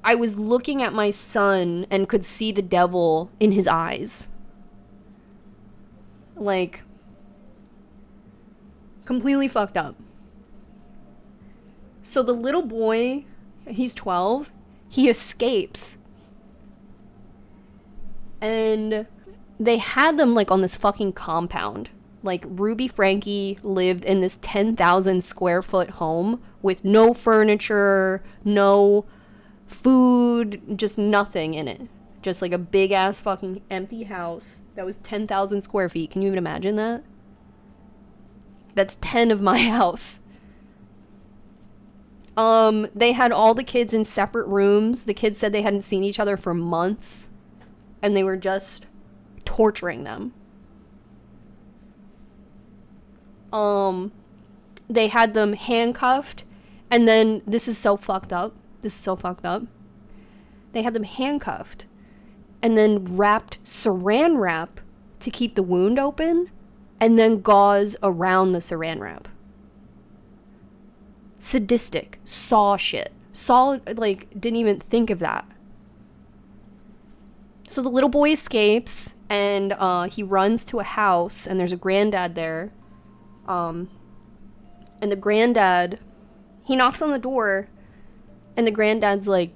I was looking at my son and could see the devil in his eyes. Like, completely fucked up. So the little boy, he's 12, he escapes. And they had them like on this fucking compound. Like, Ruby Franke lived in this 10,000 square foot home with no furniture, no food, just nothing in it. Just like a big ass fucking empty house that was 10,000 square feet. Can you even imagine that? That's 10 of my house. They had all the kids in separate rooms. The kids said they hadn't seen each other for months, and they were just torturing them. They had them handcuffed, and then this is so fucked up. They had them handcuffed and then wrapped saran wrap to keep the wound open, and then gauze around the saran wrap. Sadistic. Saw shit. Like, didn't even think of that. So the little boy escapes, and he runs to a house, and there's a granddad there. And the granddad, he knocks on the door, and the granddad's like,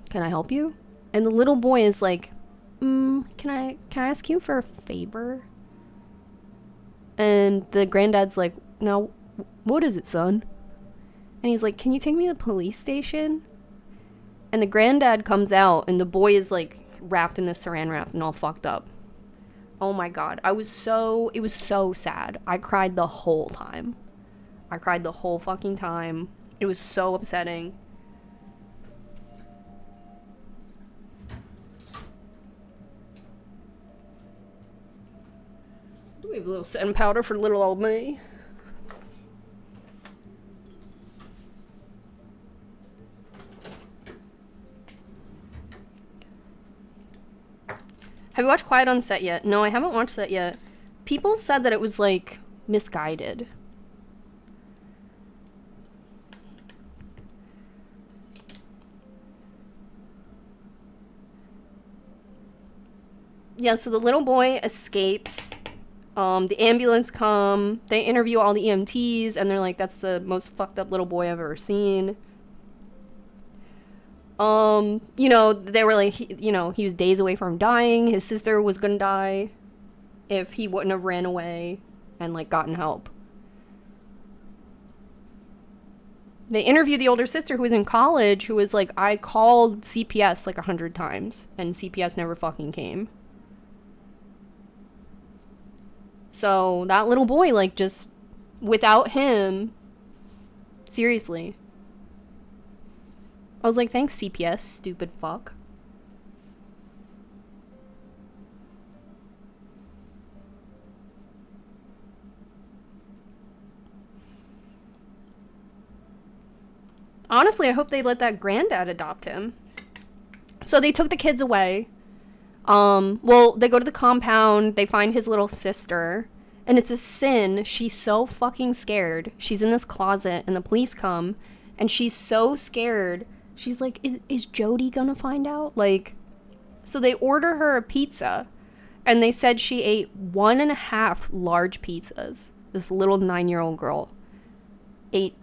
can I help you? And the little boy is like, can I ask you for a favor? And the granddad's like, no, what is it, son? And he's like, can you take me to the police station? And the granddad comes out, and the boy is like wrapped in this saran wrap and all fucked up. Oh my God. It was so sad. I cried the whole time. I cried the whole fucking time. It was so upsetting. We have a little setting powder for little old me. Have you watched Quiet on Set yet? No, I haven't watched that yet. People said that it was, like, misguided. Yeah, so the little boy escapes. The ambulance come. They interview all the EMTs, and they're like, that's the most fucked up little boy I've ever seen. You know, they were like, he was days away from dying. His sister was gonna die if he wouldn't have ran away and, like, gotten help. They interviewed the older sister who was in college, who was like, I called CPS like 100 times, and CPS never fucking came. So that little boy, like, just, without him, seriously. I was like, thanks, CPS, stupid fuck. Honestly, I hope they let that granddad adopt him. So they took the kids away. Well, they go to the compound, they find his little sister, and it's a sin. She's so fucking scared. She's in this closet, and the police come, and she's so scared. She's like, is Jody gonna find out? Like, so they order her a pizza, and they said she ate 1.5 large pizzas. This little 9-year-old girl ate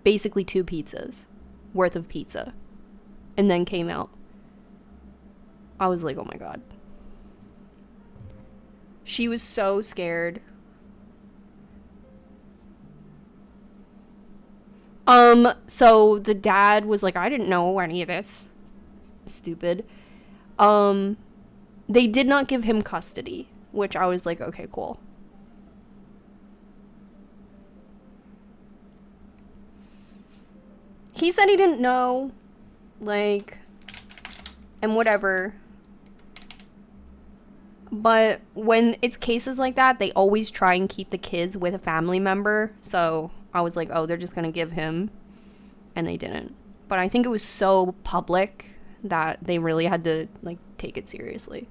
basically 2 pizzas worth of pizza, and then came out. I was like, oh my God. She was so scared. So the dad was like, I didn't know any of this. Stupid. They did not give him custody, which I was like, okay, cool. He said he didn't know, like, and whatever. But when it's cases like that, they always try and keep the kids with a family member. So I was like, oh, they're just going to give him. And they didn't. but I think it was so public that they really had to like take it seriously.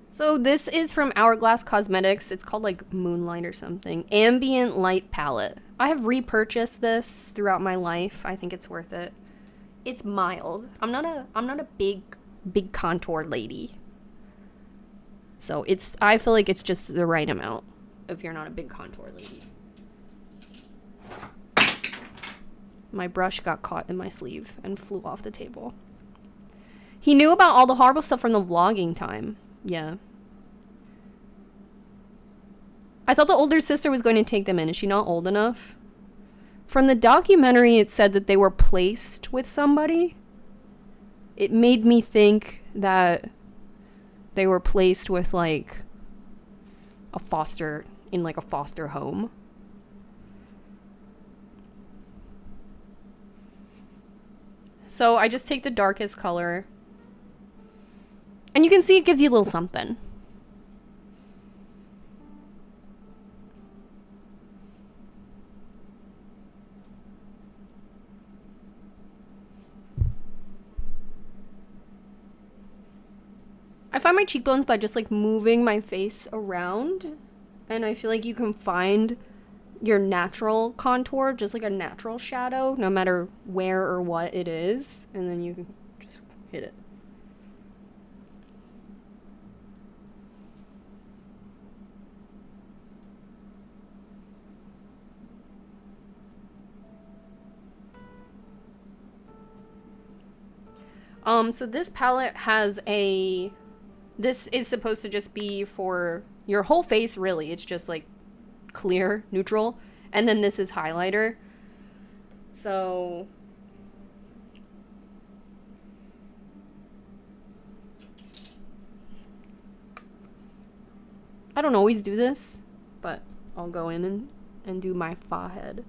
So this is from Hourglass Cosmetics. It's called like Moonlight or something. Ambient Light Palette. I have repurchased this throughout my life. I think it's worth it. It's mild. I'm not a big contour lady. So I feel like it's just the right amount if you're not a big contour lady. My brush got caught in my sleeve and flew off the table. He knew about all the horrible stuff from the vlogging time. Yeah. I thought the older sister was going to take them in. Is she not old enough? From the documentary, it said that they were placed with somebody. It made me think that they were placed with like a foster home. So I just take the darkest color. And you can see it gives you a little something. I find my cheekbones by just like moving my face around. And I feel like you can find your natural contour, just like a natural shadow, no matter where or what it is. And then you can just hit it. So this palette has this is supposed to just be for your whole face, really. It's just like clear, neutral. And then this is highlighter. So I don't always do this, but I'll go in and do my forehead.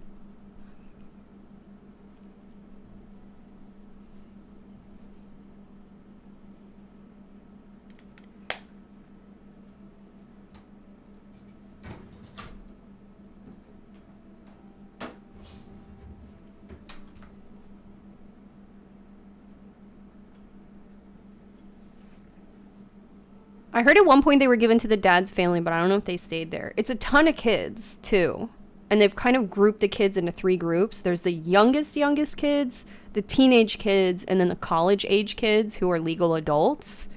I heard at one point they were given to the dad's family, but I don't know if they stayed there. It's a ton of kids, too. And they've kind of grouped the kids into 3 groups. There's the youngest kids, the teenage kids, and then the college-age kids who are legal adults.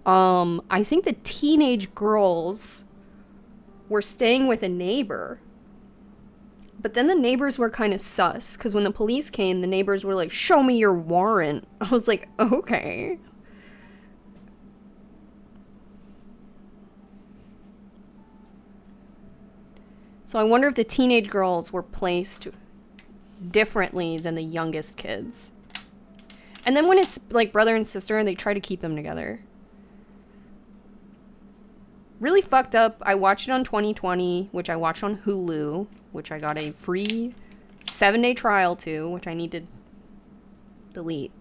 I think the teenage girls were staying with a neighbor. But then the neighbors were kind of sus, because when the police came, the neighbors were like, "Show me your warrant." I was like, okay. So I wonder if the teenage girls were placed differently than the youngest kids. And then when it's like brother and sister, they try to keep them together. Really fucked up. I watched it on 2020, which I watched on Hulu, which I got a free 7-day trial to, which I need to delete.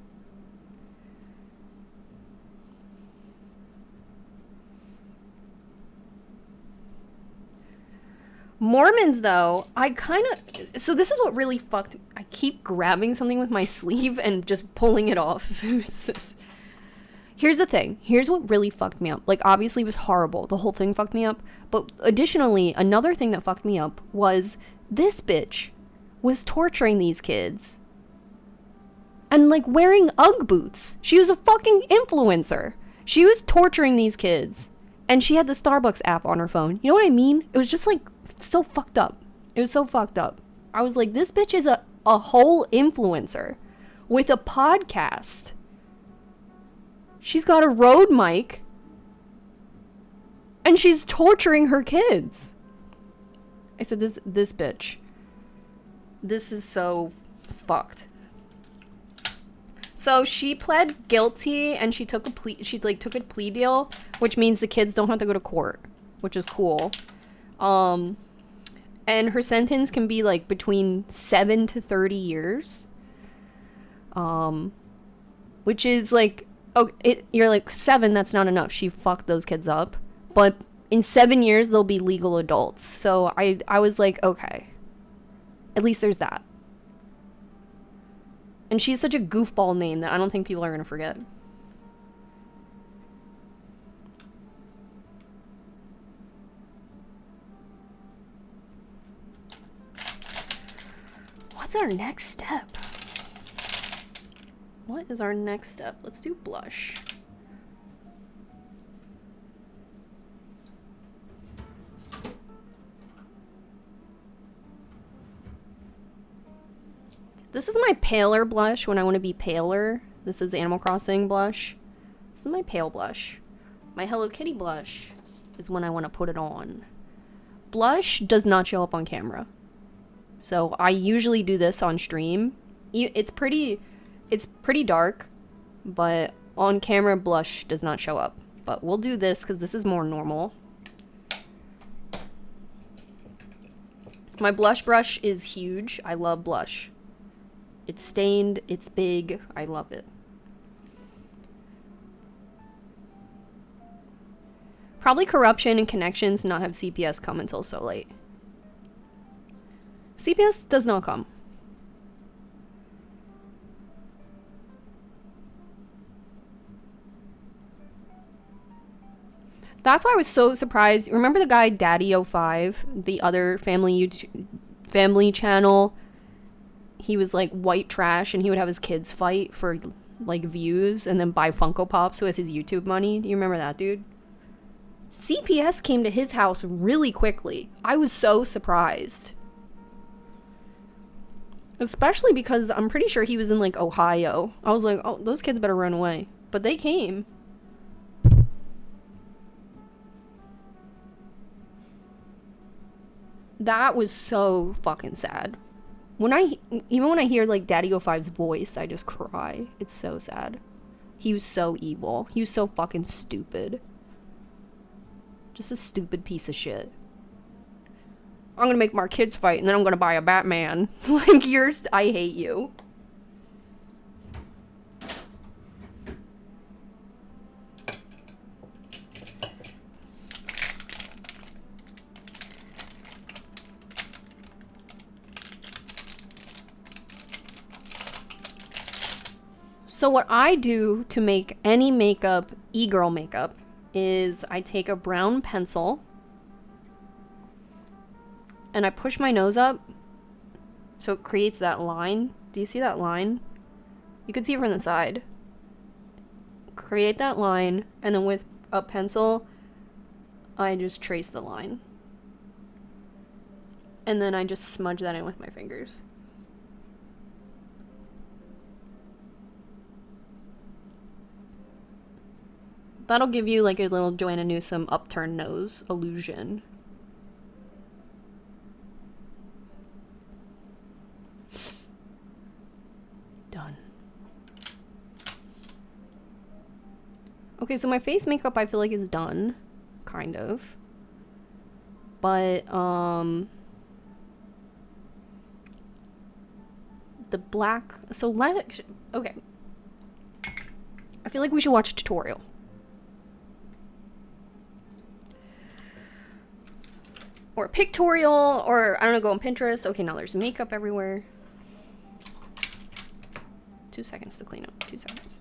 Mormons, though, so this is what really fucked. I keep grabbing something with my sleeve and just pulling it off. Here's the thing. Here's what really fucked me up. Like, obviously it was horrible. The whole thing fucked me up. But additionally, another thing that fucked me up was this bitch was torturing these kids and like wearing Ugg boots. She was a fucking influencer. She was torturing these kids and she had the Starbucks app on her phone. You know what I mean? It was just like so fucked up. It was so fucked up. I was like, this bitch is a whole influencer with a podcast. She's got a Rode mic and she's torturing her kids. I said, this bitch. This is so fucked. So she pled guilty and she took a plea deal, which means the kids don't have to go to court, which is cool. And her sentence can be like between 7 to 30 years. Which is like, you're like 7, that's not enough. She fucked those kids up. but in 7 years they'll be legal adults. So I was like, okay, at least there's that. And she's such a goofball name that I don't think people are gonna forget. What's our next step? What is our next step? Let's do blush. This is my paler blush when I want to be paler. This is Animal Crossing blush. This is my pale blush. My Hello Kitty blush is when I want to put it on. Blush does not show up on camera. So I usually do this on stream. It's pretty dark, but on camera blush does not show up. But we'll do this because this is more normal. My blush brush is huge. I love blush. It's stained, it's big, I love it. Probably corruption and connections not have CPS come until so late. CPS does not come. That's why I was so surprised. Remember the guy Daddy05, the other family channel? He was like white trash and he would have his kids fight for like views and then buy Funko Pops with his YouTube money. Do you remember that dude? CPS came to his house really quickly. I was so surprised. Especially because I'm pretty sure he was in like Ohio. I was like, oh, those kids better run away. But they came. That was so fucking sad. Even when I hear like Daddy05's voice, I just cry. It's so sad. He was so evil. He was so fucking stupid. Just a stupid piece of shit. I'm gonna make my kids fight and then I'm gonna buy a Batman. Like, I hate you. So what I do to make any makeup, e-girl makeup, is I take a brown pencil and I push my nose up so it creates that line. Do you see that line? You can see it from the side. Create that line, and then with a pencil, I just trace the line. And then I just smudge that in with my fingers. That'll give you like a little Joanna Newsom upturned nose illusion. Done. Okay, so my face makeup I feel like is done. Kind of. But, the black... So, okay. I feel like we should watch a tutorial. Or a pictorial, or I don't know, go on Pinterest. Okay, now there's makeup everywhere. 2 seconds to clean up. 2 seconds.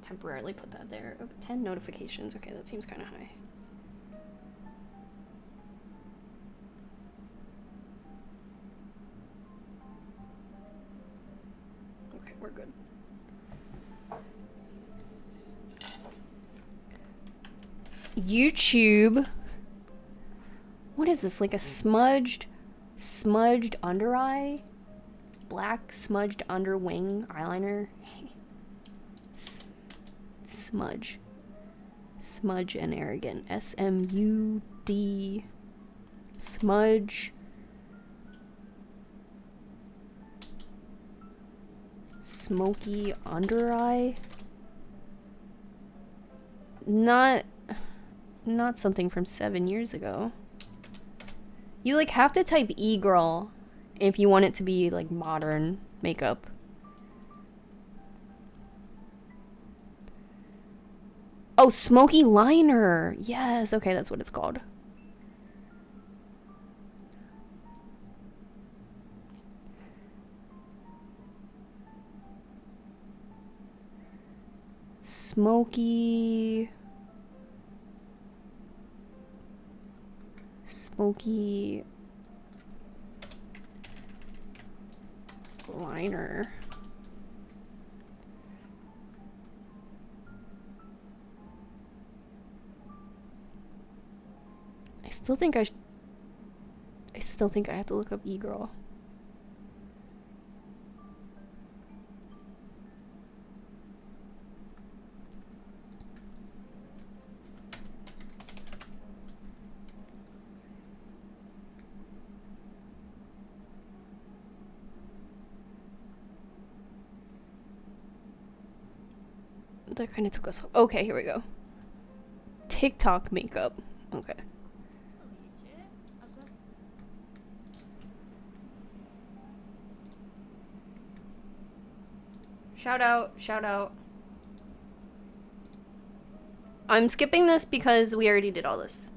Temporarily put that there. Okay, 10 notifications. Okay, that seems kind of high. Okay, we're good. YouTube. What is this? Like a smudged under eye? Black smudged under wing eyeliner? Smudge. Smudge and arrogant. SMUD. Smudge. Smoky under eye? Not something from 7 years ago. You like have to type e-girl if you want it to be like modern makeup. Oh, smoky liner. Yes, okay, that's what it's called. Smoky liner. I still think I have to look up e-girl. That kind of took us off. Okay, here we go. TikTok makeup. Okay. Shout out, shout out. I'm skipping this because we already did all this.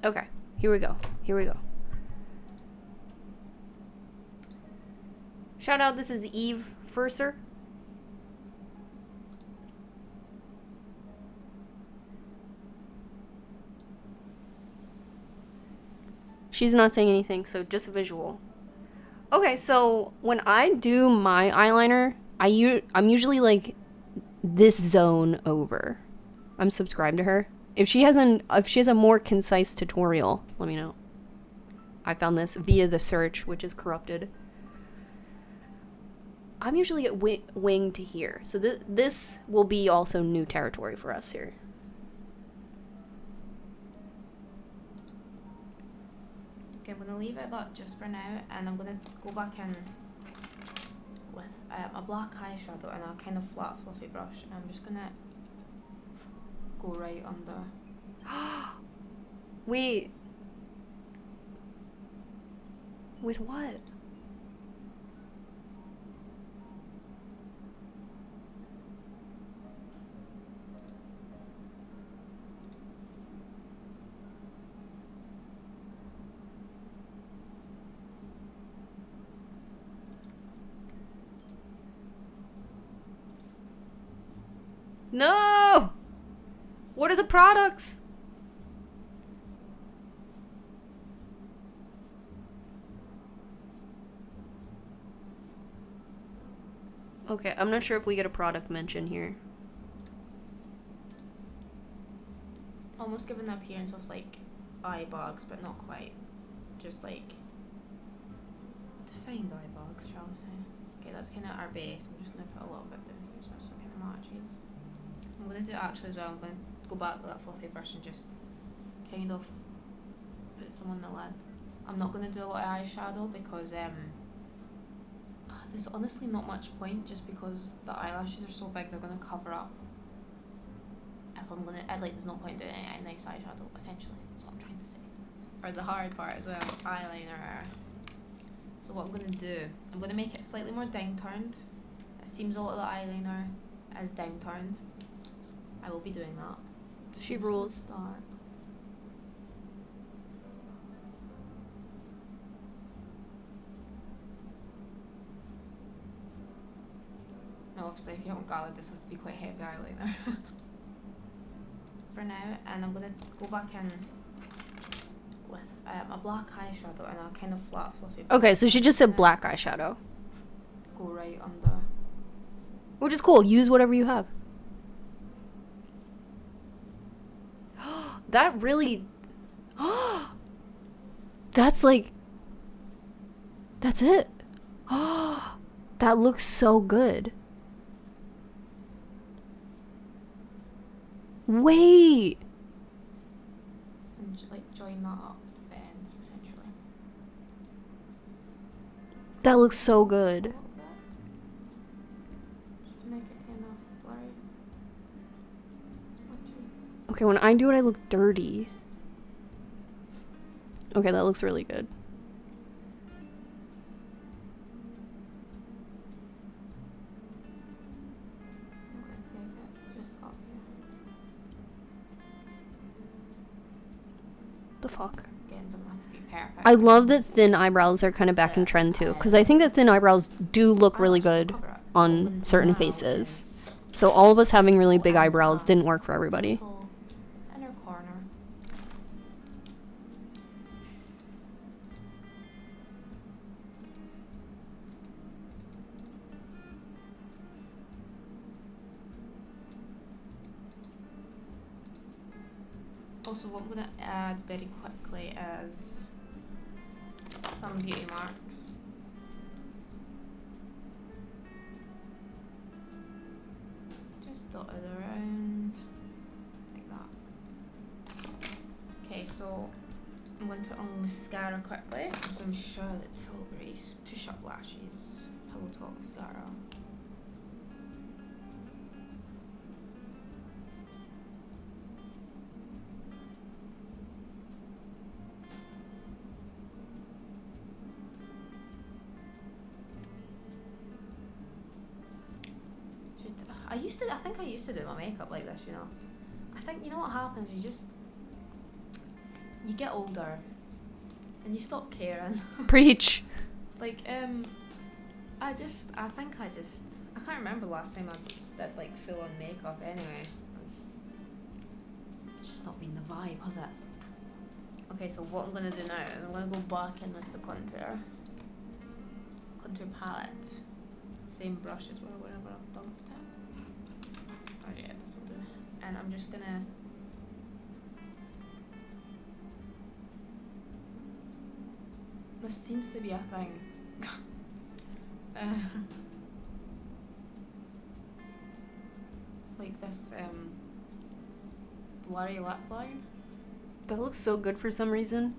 Okay, here we go. Here we go. Shout out, this is Eve Furser. She's not saying anything, so just a visual. Okay, so when I do my eyeliner, I'm usually like this zone over. I'm subscribed to her. If she has a more concise tutorial, let me know. I found this via the search, which is corrupted. I'm usually at wing to here, so this will be also new territory for us here. Okay, I'm gonna leave it that just for now, and I'm gonna go back in with a black eyeshadow and a kind of flat, fluffy brush, and I'm just gonna go right under. Wait. With what? No! What are the products? Okay, I'm not sure if we get a product mention here. Almost giving the appearance of like eye bags, but not quite. Just like defined eye bags, shall we say. Okay, that's kind of our base. I'm just going to put a little bit down here so it kind of matches. I'm going to do it actually as well. I'm going to go back with that fluffy brush and just kind of put some on the lid. I'm not going to do a lot of eyeshadow because there's honestly not much point, just because the eyelashes are so big they're going to cover up. If I'm going to, there's no point doing any nice eyeshadow, essentially, that's what I'm trying to say. Or the hard part as well, eyeliner. So what I'm going to do, I'm going to make it slightly more downturned. It seems a lot of the eyeliner is downturned. I will be doing that. She rules. Start. No, obviously if you haven't gathered, this has to be quite heavy eyeliner. For now, and I'm going to go back in with a black eyeshadow and a kind of flat, fluffy brush. Okay, so she just said black eyeshadow. Go right under. Which is cool. Use whatever you have. That really... That's like... That's it. That looks so good. Wait. And just like join that up to the ends, essentially. That looks so good. A little bit. Just to make it kind of blurry. Smudgy. Okay, when I do it, I look dirty. Okay, that looks really good. the fuck? Again, it doesn't have to be perfect. I love that thin eyebrows are kind of back in trend too, because I think that thin eyebrows do look really good on certain faces. So all of us having really big eyebrows didn't work for everybody. Inner corner. Also, what I'm going to add very quickly is some beauty marks. Just dotted around like that. Okay, so I'm going to put on mascara quickly. Some Charlotte Tilbury's Push Up Lashes Pillow Talk Mascara. I think I used to do my makeup like this, you know. I think, you know what happens, you get older and you stop caring. Preach. Like, I can't remember the last time I did like full on makeup anyway. It's just not been the vibe, has it? Okay, so what I'm gonna do now is I'm gonna go back in with the contour palette. Same brush as wherever I've dumped it. Oh yeah, this will do. And I'm just gonna this seems to be a thing. Like this blurry lip line. That looks so good for some reason.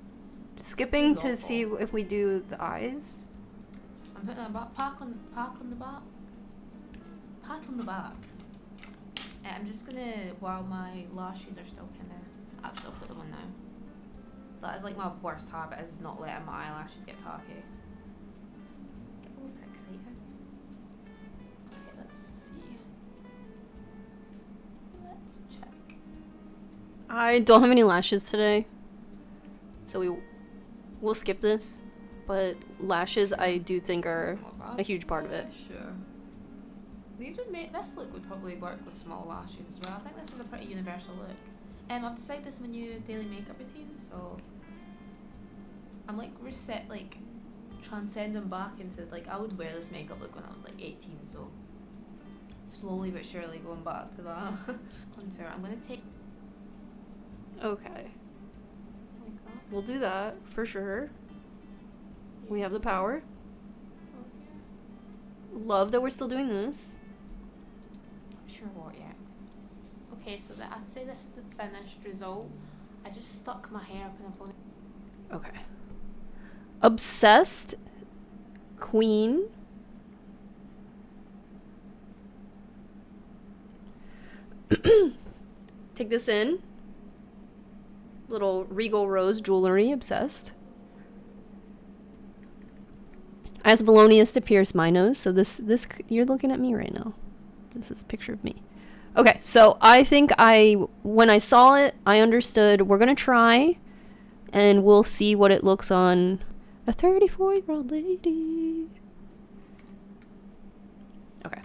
Skipping to see if we do the eyes. I'm putting a pat on the back. Pat on the back. I'm just gonna, while my lashes are still kinda, actually I'll put them on now. That is like my worst habit, is not letting my eyelashes get tacky. Get overexcited. Okay, let's see. Let's check. I don't have any lashes today, so we'll skip this. But lashes, I do think, are a huge part of it. Sure. This look would probably work with small lashes as well. I think this is a pretty universal look. I've decided this is my new daily makeup routine, so I'm like transcending back into, like, I would wear this makeup look when I was like 18, so slowly but surely going back to that. Contour. I'm gonna take Okay. like that. We'll do that for sure. We have the power. Love that we're still doing this. Not sure what yet. Okay, so I'd say this is the finished result. I just stuck my hair up in a pony. Okay. Obsessed Queen. Take this in. Little Regal Rose jewelry, obsessed. As Valonius to pierce my nose. So this you're looking at me right now. This is a picture of me. Okay, so I think when I saw it, I understood we're gonna try, and we'll see what it looks on a 34-year-old lady. Okay.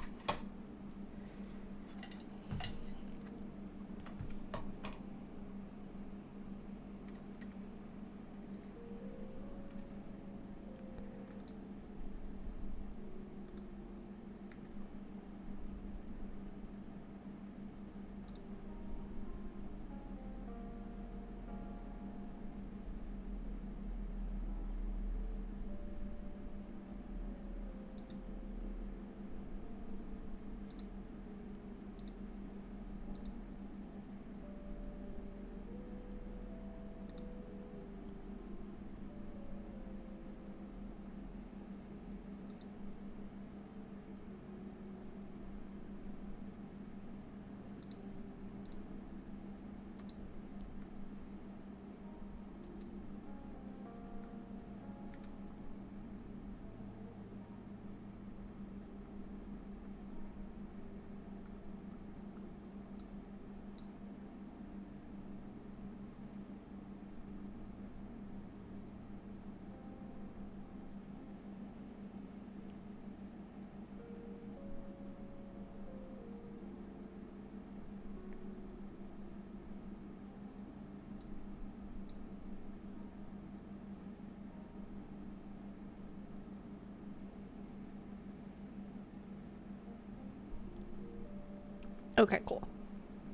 Okay, cool.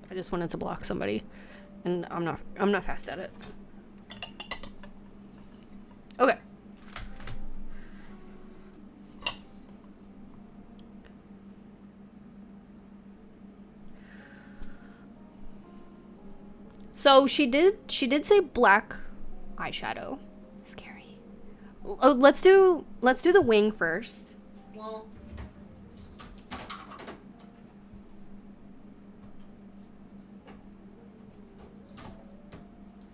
I just wanted to block somebody, and I'm not fast at it. Okay. So she did say black eyeshadow. Scary. Oh, let's do the wing first. Well,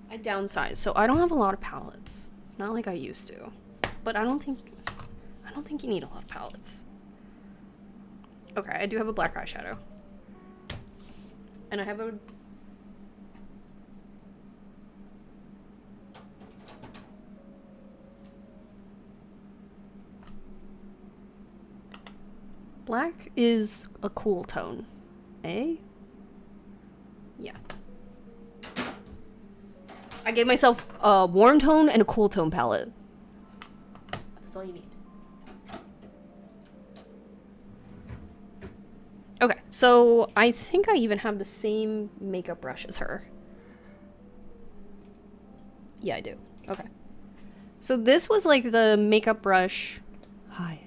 I downsized, so I don't have a lot of palettes. Not like I used to. But I don't think you need a lot of palettes. Okay, I do have a black eyeshadow. And I have a black is a cool tone, eh? Yeah. I gave myself a warm tone and a cool tone palette. That's all you need. Okay, so I think I even have the same makeup brush as her. Yeah, I do. Okay. So this was like the makeup brush. Hi.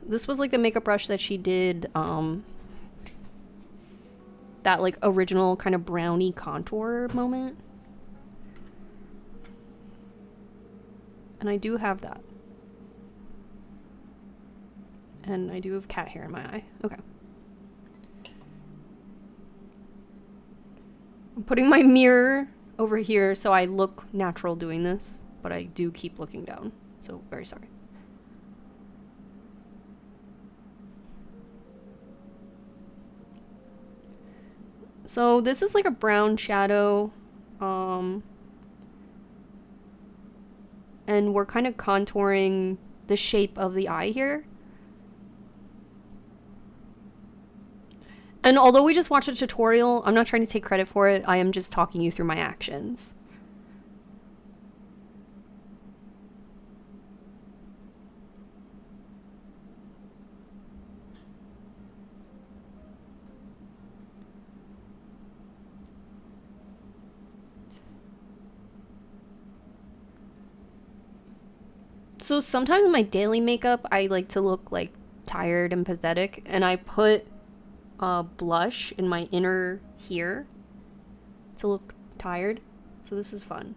This was like the makeup brush that she did, that like original kind of brownie contour moment. And I do have that. And I do have cat hair in my eye. Okay. I'm putting my mirror over here so I look natural doing this, but I do keep looking down. So, very sorry. So, this is like a brown shadow. And we're kind of contouring the shape of the eye here. And although we just watched a tutorial, I'm not trying to take credit for it. I am just talking you through my actions. So sometimes in my daily makeup, I like to look like tired and pathetic, and I put blush in my inner here to look tired. So this is fun.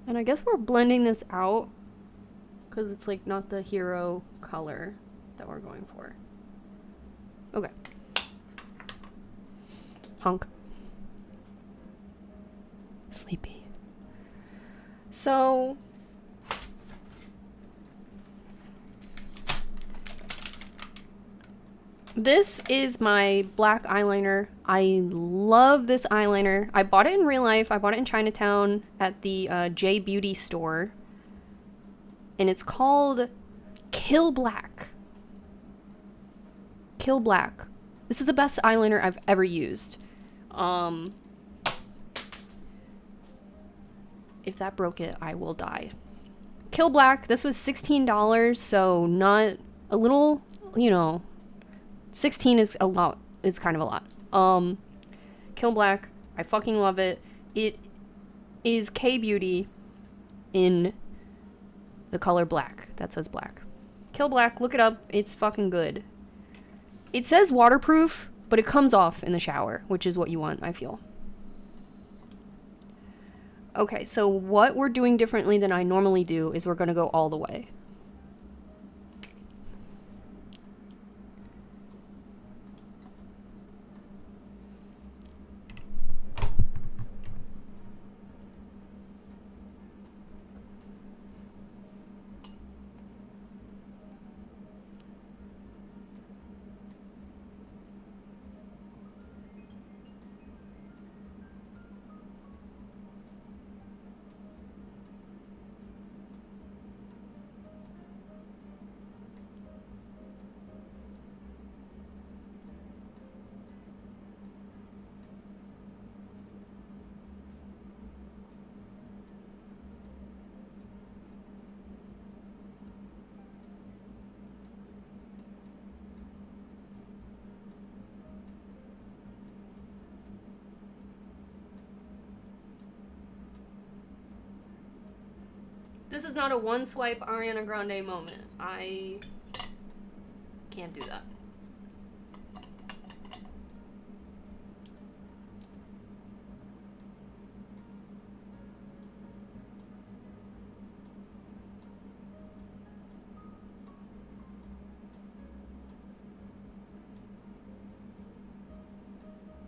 And I guess we're blending this out because it's like not the hero color that we're going for. Okay. Honk. Sleepy. So this is my black eyeliner. I love this eyeliner. I bought it in real life. I bought it in Chinatown at the J Beauty store. And it's called Kill Black. Kill Black. This is the best eyeliner I've ever used. If that broke it, I will die. Kill Black. This was $16, so not a little, you know, 16 is a lot, is kind of a lot. Kill Black. I fucking love it. It is K-Beauty in the color black. That says black. Kill Black. Look it up. It's fucking good. It says waterproof, but it comes off in the shower, which is what you want, I feel. Okay, so what we're doing differently than I normally do is we're going to go all the way. This is not a one swipe Ariana Grande moment. I can't do that.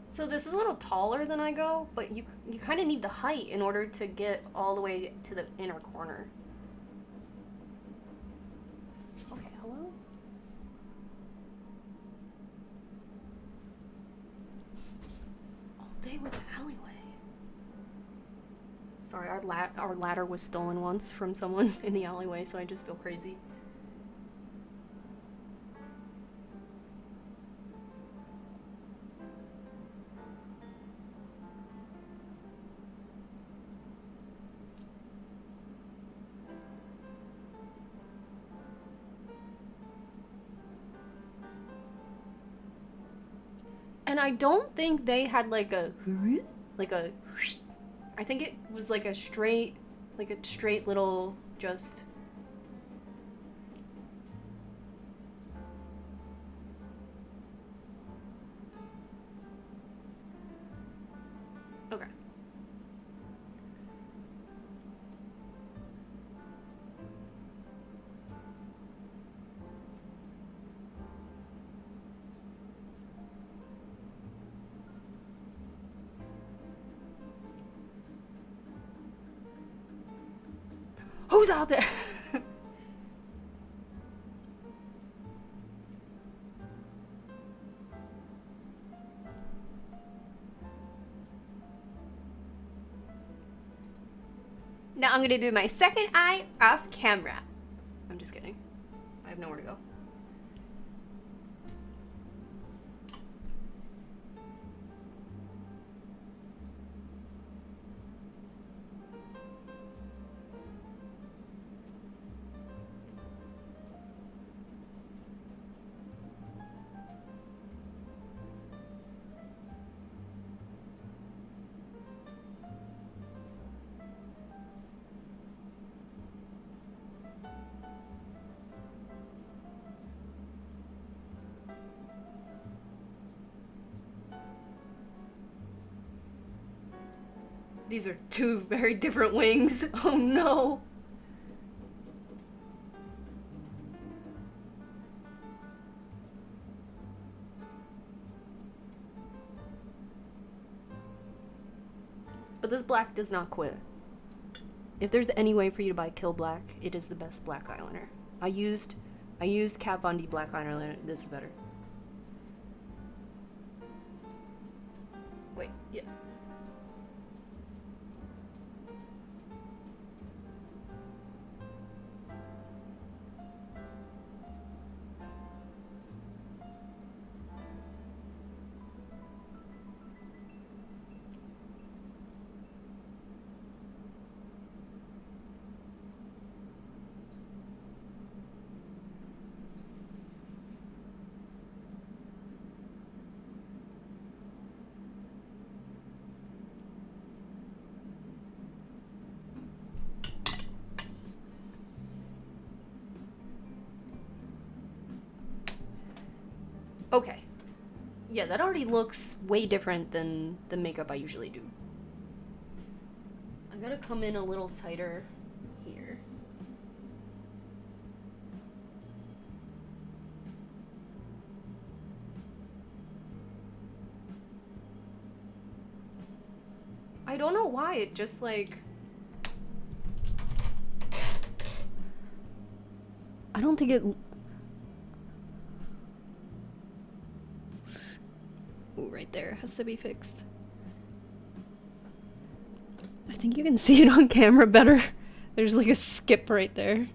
So this is a little taller than I go, but you kind of need the height in order to get all the way to the inner corner. Okay, hello? All day with the alleyway. Sorry, our ladder was stolen once from someone in the alleyway, so I just feel crazy. And I don't think they had like a I think it was like a straight little just okay. Who's out there? Now I'm gonna do my second eye off camera. I'm just kidding. I have nowhere to go. These are two very different wings. Oh no. But this black does not quit. If there's any way for you to buy Kill Black, it is the best black eyeliner. I used Kat Von D black eyeliner. This is better. Wait, yeah. Okay. Yeah, that already looks way different than the makeup I usually do. I gotta come in a little tighter here. I don't know why, it just like... I don't think it... Ooh, right there has to be fixed. I think you can see it on camera better. There's like a skip right there.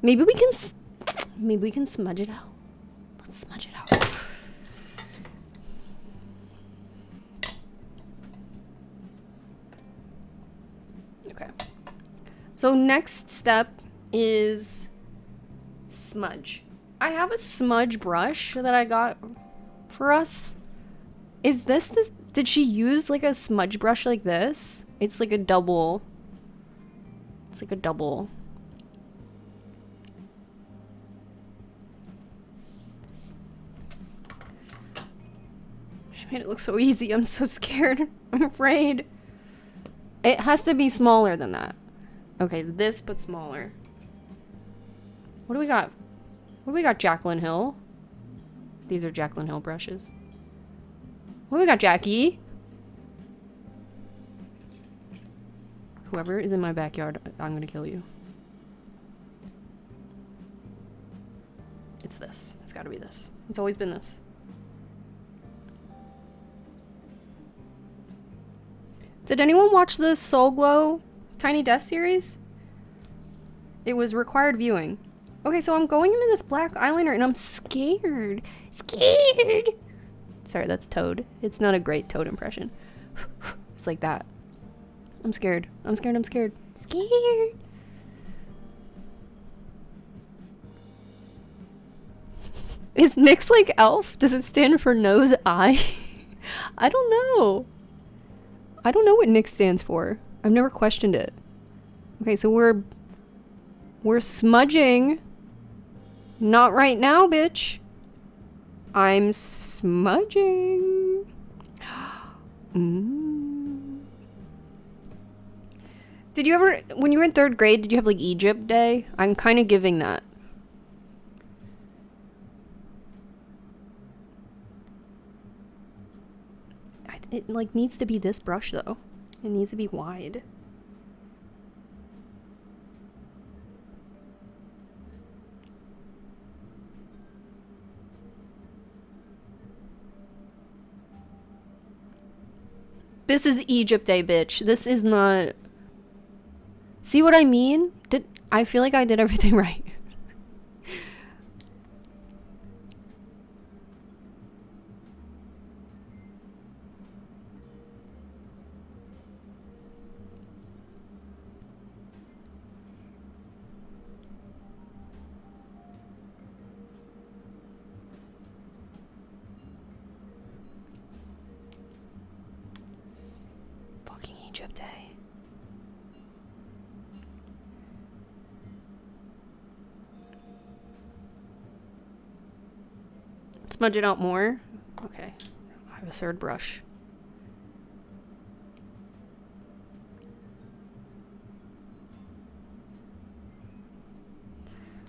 Maybe we can smudge it out. Let's smudge it out. Okay. So next step is smudge. I have a smudge brush that I got for us. Is this the... Did she use like a smudge brush like this? It's like a double... It's like a double She made it look so easy. I'm so scared. I'm afraid. It has to be smaller than that. Okay, this but smaller. What do we got? What do we got, Jaclyn Hill? These are Jaclyn Hill brushes. What do we got, Jackie? Whoever is in my backyard, I'm gonna kill you. It's this. It's gotta be this. It's always been this. Did anyone watch the Soul Glow Tiny Desk series? It was required viewing. Okay, so I'm going into this black eyeliner and I'm scared. Scared! Sorry, that's Toad. It's not a great Toad impression. It's like that. I'm scared. I'm scared. I'm scared. Scared! Is NYX like Elf? Does it stand for nose eye? I don't know. I don't know what NYX stands for. I've never questioned it. Okay, so we're smudging. Not right now, bitch. I'm smudging. Did you ever, when you were in 3rd grade, did you have like Egypt Day? I'm kind of giving that. It like needs to be this brush though. It needs to be wide. This is Egypt Day, bitch. This is not... See what I mean? I feel like I did everything right. Egypt Day. Smudge it out more. Okay. I have a 3rd brush.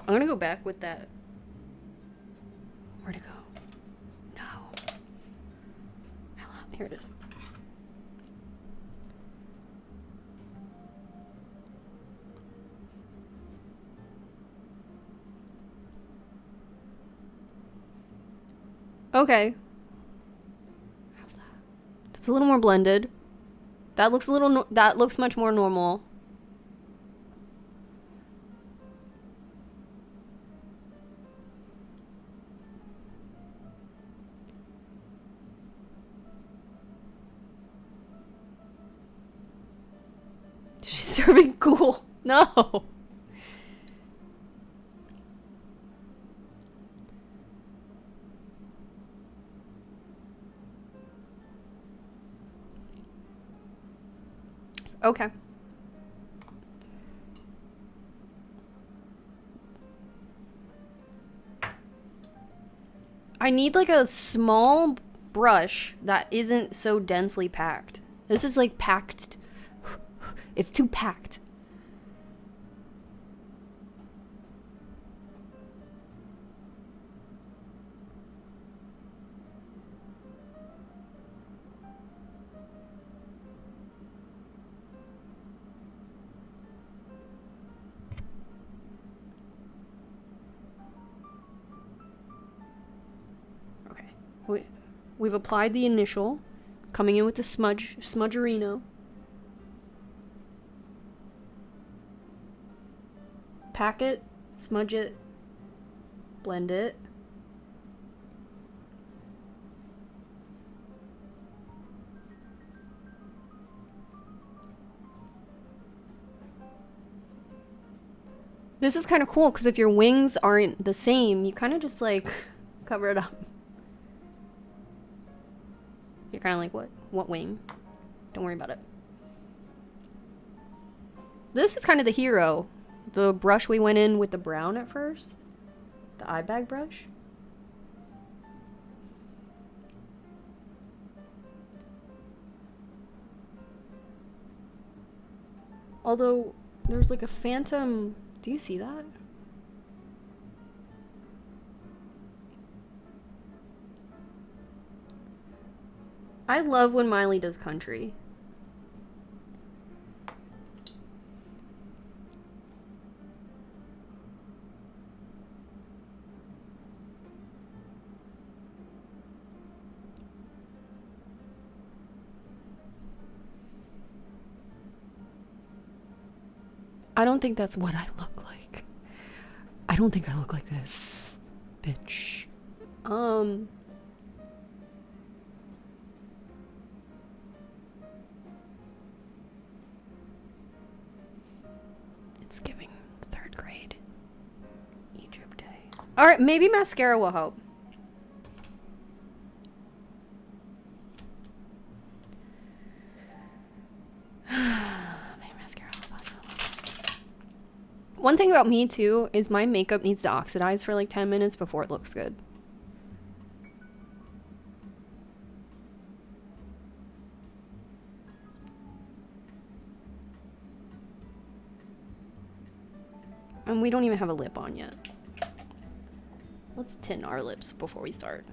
I'm gonna go back with that. Where'd it go? No. Hello. Here it is. Okay. How's that? That's a little more blended. That looks a little that looks much more normal. She's serving cool. No. Okay. I need like a small brush that isn't so densely packed. This is like packed. It's too packed. We've applied the initial, coming in with the smudgerino. Pack it, smudge it, blend it. This is kind of cool because if your wings aren't the same, you kind of just like cover it up. You're kind of like, what wing? Don't worry about it. This is kind of the hero. The brush we went in with the brown at first. The eye bag brush. Although, there's like a phantom... Do you see that? I love when Miley does country. I don't think that's what I look like. I don't think I look like this, bitch. It's giving 3rd grade Egypt Day. All right, maybe mascara will help. One thing about me too is my makeup needs to oxidize for like 10 minutes before it looks good. And we don't even have a lip on yet. Let's tint our lips before we start.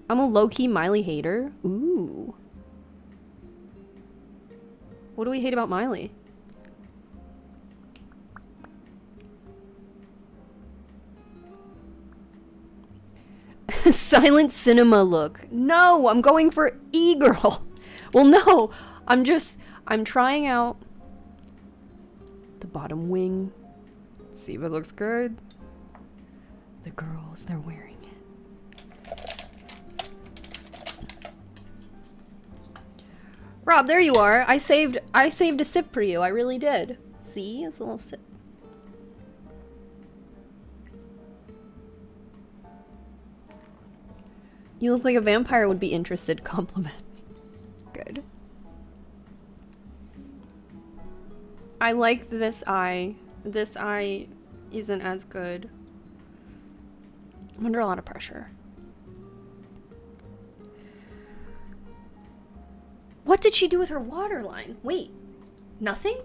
I'm a low-key Miley hater. Ooh. What do we hate about Miley? Silent cinema look. No, I'm going for e-girl. Well, no, I'm trying out the bottom wing. See if it looks good. The girls, they're wearing it. Rob, there you are. I saved a sip for you. I really did. See? It's a little sip. You look like a vampire would be interested. Compliment. Good. I like this eye. This eye isn't as good. I'm under a lot of pressure. What did she do with her waterline? Wait, nothing?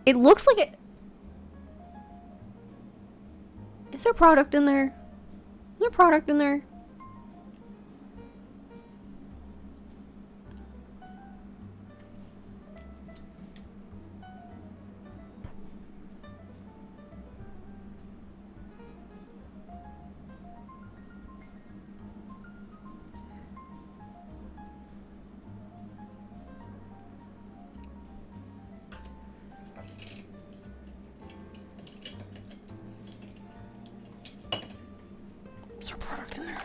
It looks like it... Is there product in there? Is there product in there? Is there product in there?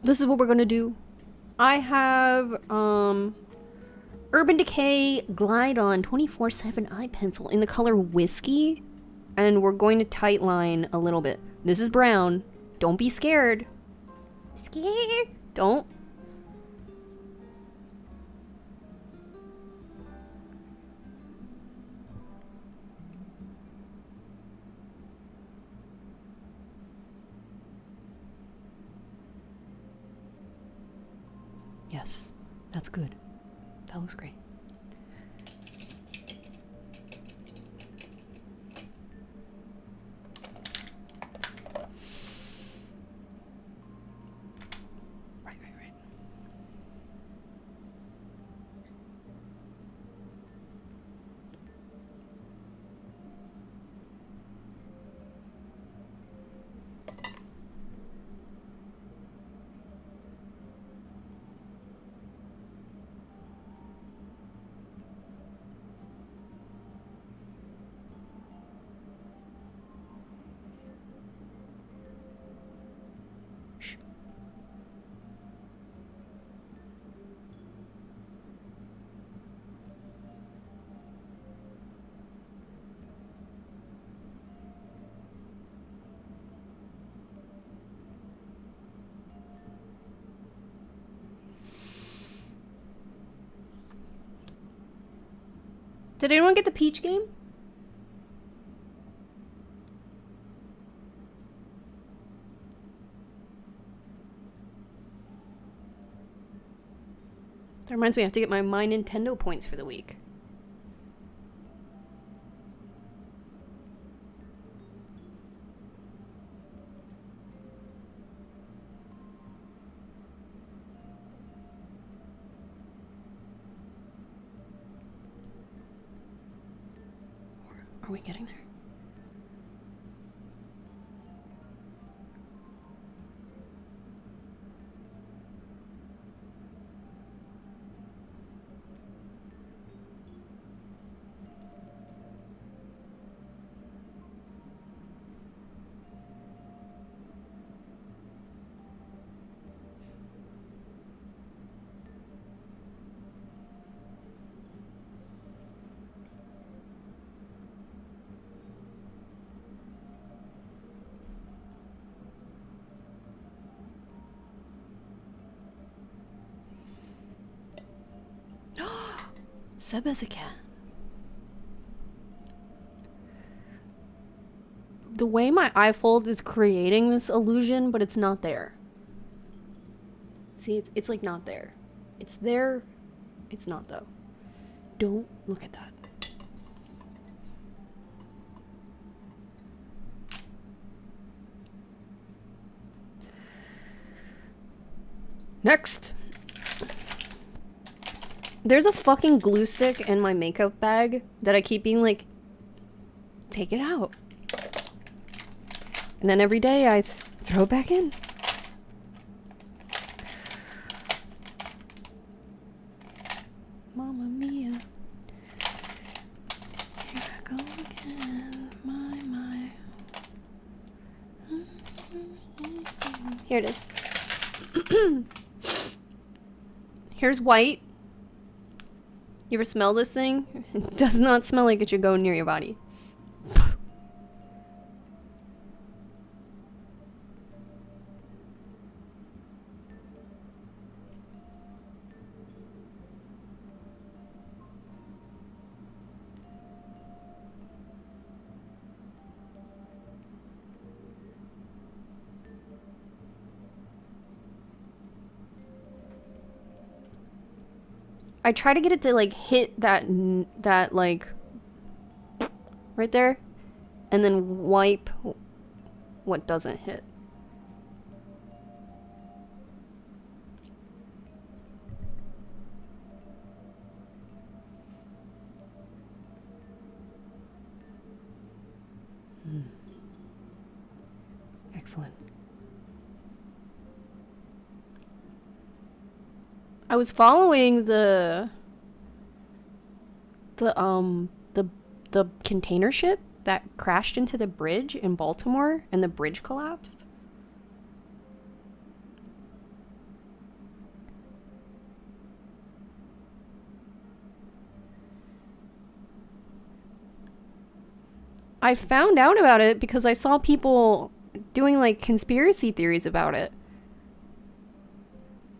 This is what we're gonna do. I have Urban Decay Glide On 24/7 eye pencil in the color Whiskey, and we're going to tight line a little bit. This is brown. Don't be scared. Scared? Don't. Yes, that's good. That looks great. Right. Did anyone get the Peach game? That reminds me, I have to get my Nintendo points for the week. Are we getting there? Seb as a cat. The way my iFold is creating this illusion, but it's not there. See, it's like not there. It's there, it's not though. Don't look at that. Next. There's a fucking glue stick in my makeup bag that I keep being like, take it out. And then every day I throw it back in. Mamma mia. Here I go again. My. Here it is. Here's white. You ever smell this thing? It does not smell like it should go near your body. I try to get it to like hit that like right there and then wipe what doesn't hit. Excellent. I was following the container ship that crashed into the bridge in Baltimore and the bridge collapsed. I found out about it because I saw people doing like conspiracy theories about it.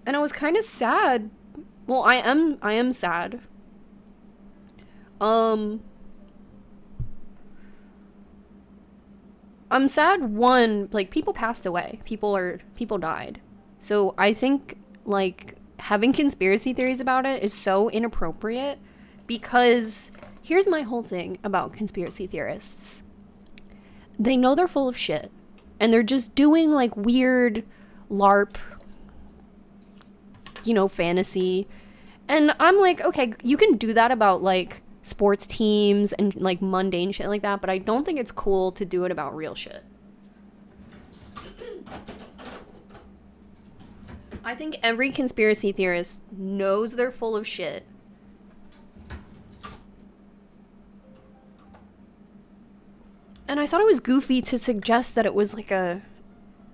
And I was kind of sad. Well, I am sad. I'm sad, one, like, people passed away. People died. So I think, like, having conspiracy theories about it is so inappropriate because here's my whole thing about conspiracy theorists. They know they're full of shit. And they're just doing, like, weird LARP, you know, fantasy. And I'm like, okay, you can do that about like sports teams and like mundane shit like that, but I don't think it's cool to do it about real shit. I think every conspiracy theorist knows they're full of shit. And I thought it was goofy to suggest that it was like a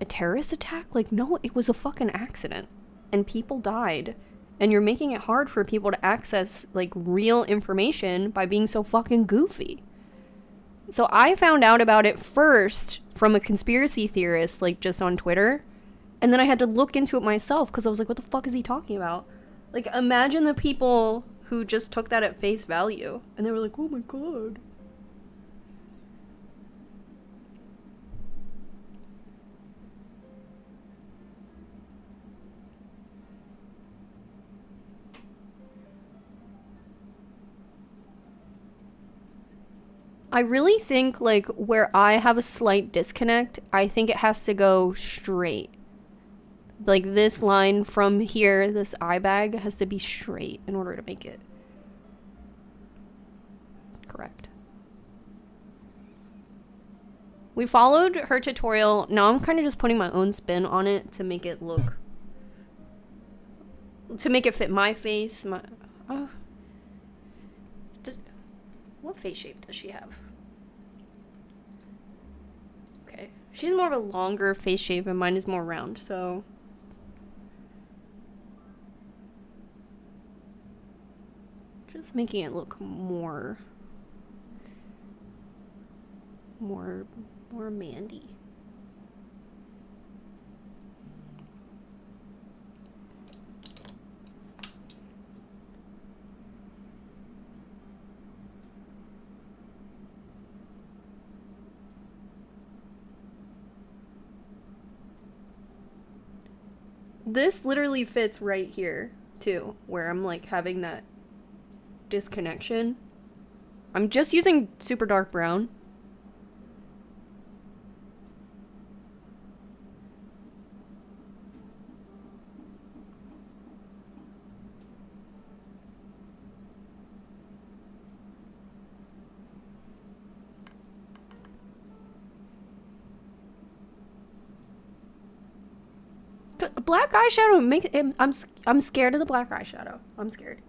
terrorist attack. Like, no, it was a fucking accident. And people died. And you're making it hard for people to access, like, real information by being so fucking goofy. So I found out about it first from a conspiracy theorist, like, just on Twitter. And then I had to look into it myself because I was like, what the fuck is he talking about? Like, imagine the people who just took that at face value. And they were like, oh my god. I really think, like, where I have a slight disconnect, I think it has to go straight. Like, this line from here, this eye bag, has to be straight in order to make it correct. We followed her tutorial. Now I'm kind of just putting my own spin on it to make it look... to make it fit my face. What face shape does she have? Okay. She's more of a longer face shape and mine is more round, so... just making it look more Mandy. This literally fits right here, too, where I'm, like, having that disconnection. I'm just using super dark brown. Black eyeshadow make it, I'm scared of the black eyeshadow. I'm scared.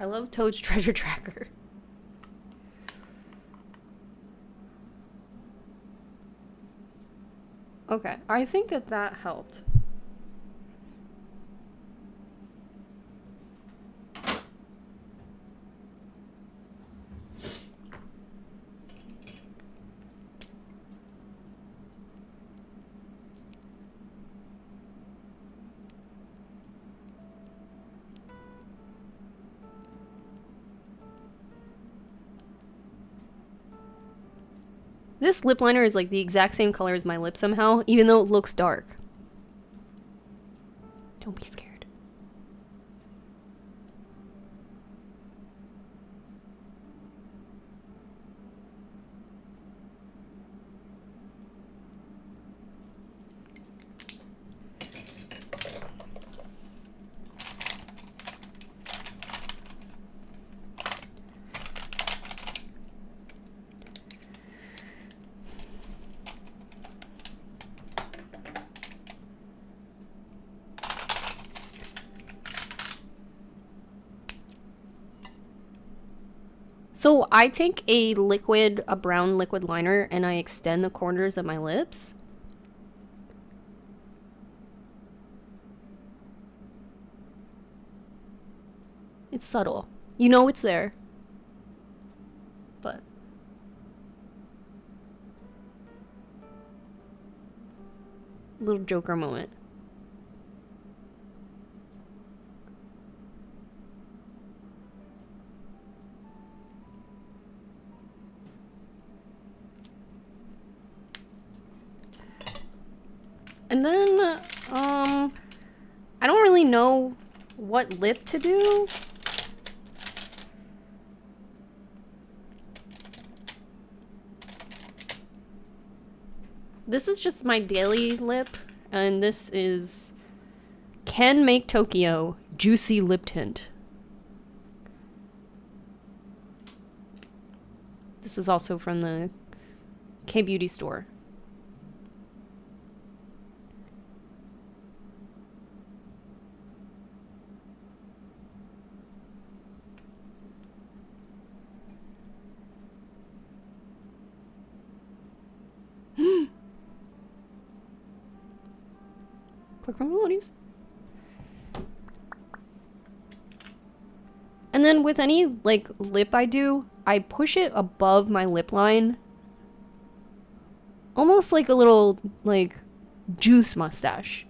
I love Toad's Treasure Tracker. Okay, I think that helped. This lip liner is like the exact same color as my lip somehow, even though it looks dark. Don't be scared. So I take a brown liquid liner, and I extend the corners of my lips. It's subtle. You know it's there. But little Joker moment. And then, I don't really know what lip to do. This is just my daily lip, and this is Can Make Tokyo Juicy Lip Tint. This is also from the K-Beauty store. And then with any like lip I do, I push it above my lip line. Almost like a little like juice mustache.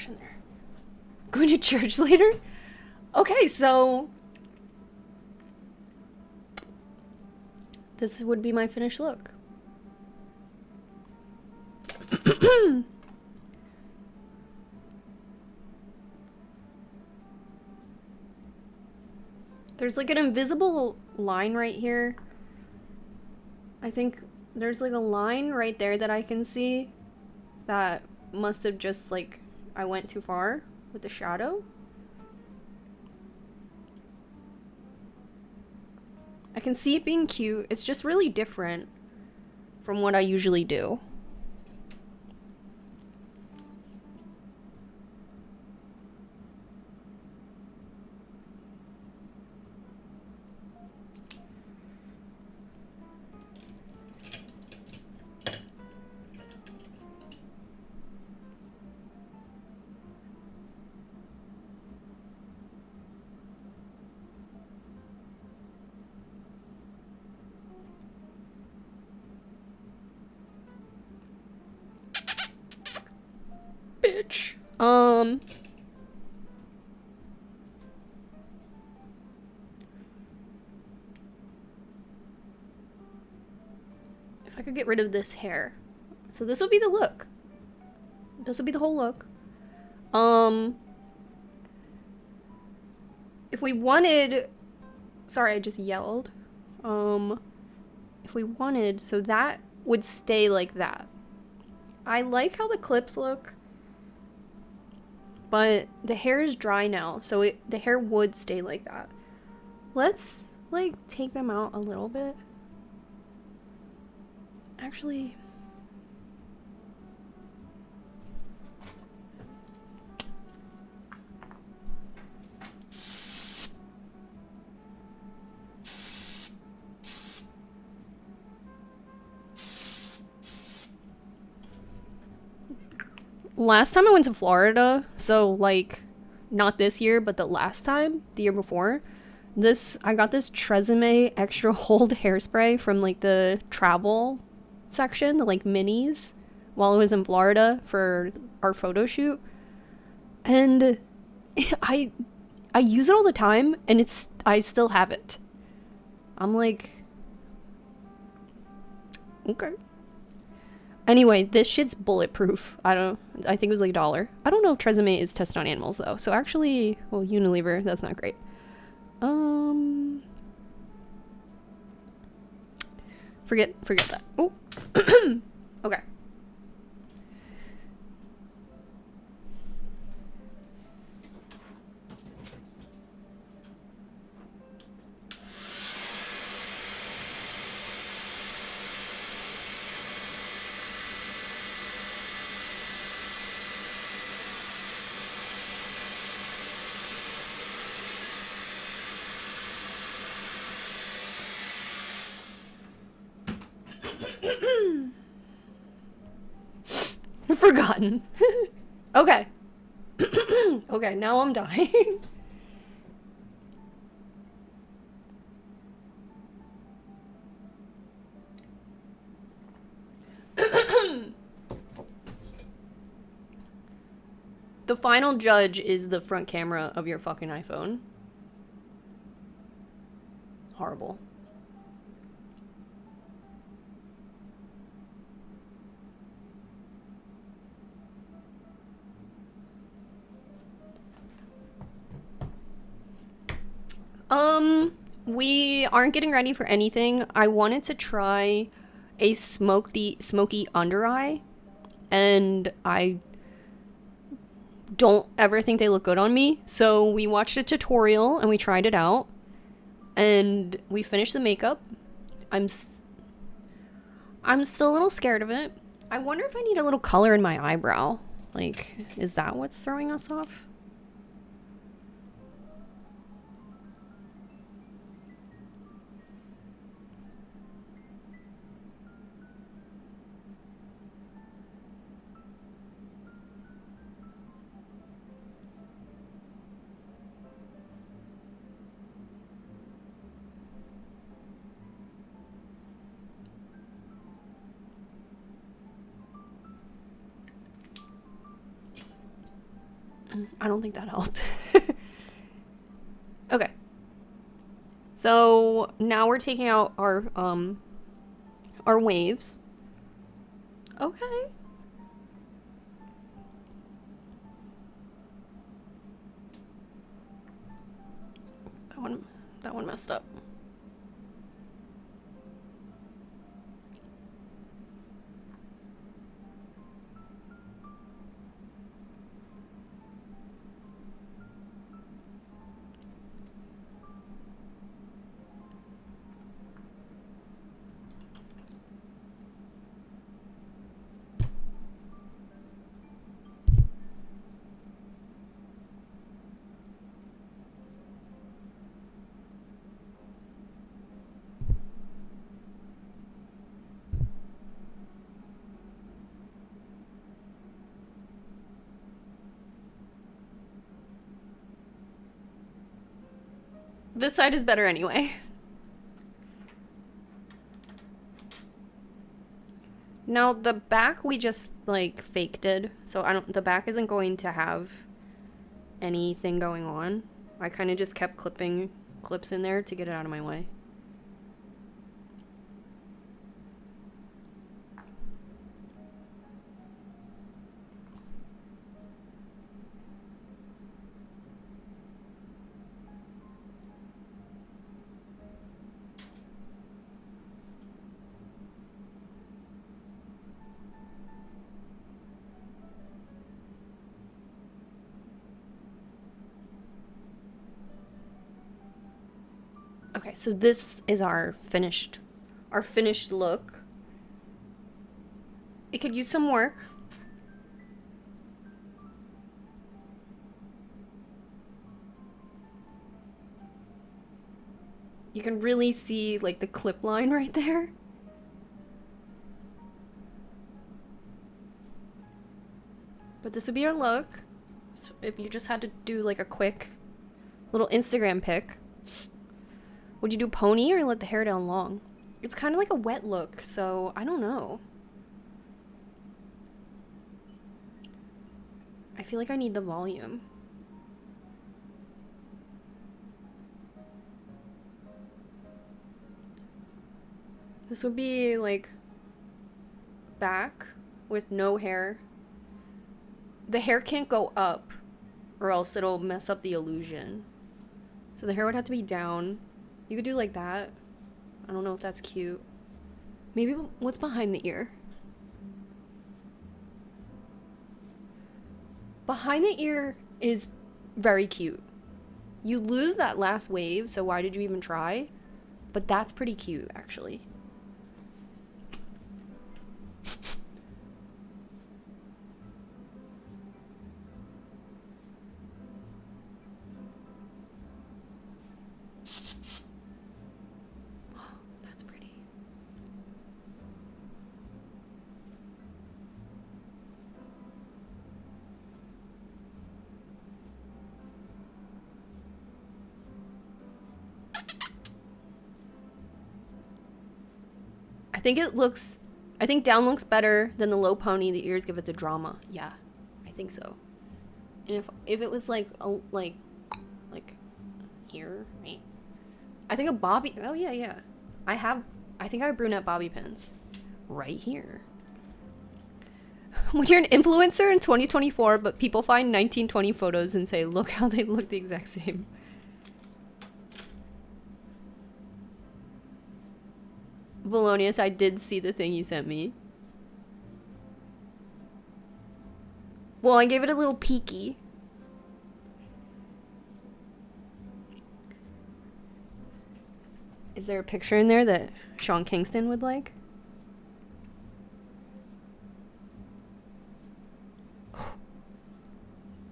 trash in there. Going to church later? Okay, so this would be my finished look. There's like an invisible line right here. I think there's like a line right there that I can see that must have just like I went too far with the shadow. I can see it being cute. It's just really different from what I usually do. Bitch. If I could get rid of this hair. So this would be the look. This would be the whole look. If we wanted... Sorry, I just yelled. If we wanted... So that would stay like that. I like how the clips look. But the hair is dry now, so the hair would stay like that. Let's, like, take them out a little bit. Actually... Last time I went to Florida, so like not this year, but the last time, the year before, I got this Tresemme extra hold hairspray from like the travel section, the like minis, while I was in Florida for our photo shoot. And I use it all the time and I still have it. I'm like, okay. Anyway, this shit's bulletproof. I think it was like $1. I don't know if Tresemme is tested on animals though. So actually, well, Unilever, that's not great. Forget that. Oh. Okay. Forgotten. Okay. Okay, now I'm dying. The final judge is the front camera of your fucking iPhone. Horrible. We aren't getting ready for anything. I wanted to try a smoky under eye, and I don't ever think they look good on me. So we watched a tutorial and we tried it out, and we finished the makeup. I'm still a little scared of it. I wonder if I need a little color in my eyebrow. Like, is that what's throwing us off? I don't think that helped. Okay. So now we're taking out our waves. Okay. That one messed up. This side is better anyway. Now the back we just like faked it, so the back isn't going to have anything going on. I kind of just kept clipping clips in there to get it out of my way. Okay, so this is our finished look. It could use some work. You can really see like the clip line right there. But this would be our look. So if you just had to do like a quick little Instagram pic. Would you do pony or let the hair down long? It's kind of like a wet look, so I don't know. I feel like I need the volume. This would be like back with no hair. The hair can't go up or else it'll mess up the illusion. So the hair would have to be down. You could do like that. I don't know if that's cute. Maybe what's behind the ear? Behind the ear is very cute. You lose that last wave, so why did you even try? But that's pretty cute, actually. I think down looks better than the low pony. The ears give it the drama. Yeah, I think so. And if it was like here, right? I think a bobby. Oh yeah. I think I have brunette bobby pins right here. When you're an influencer in 2024, but people find 1920 photos and say, look how they look the exact same. Valonius, I did see the thing you sent me. Well, I gave it a little peeky. Is there a picture in there that Sean Kingston would like?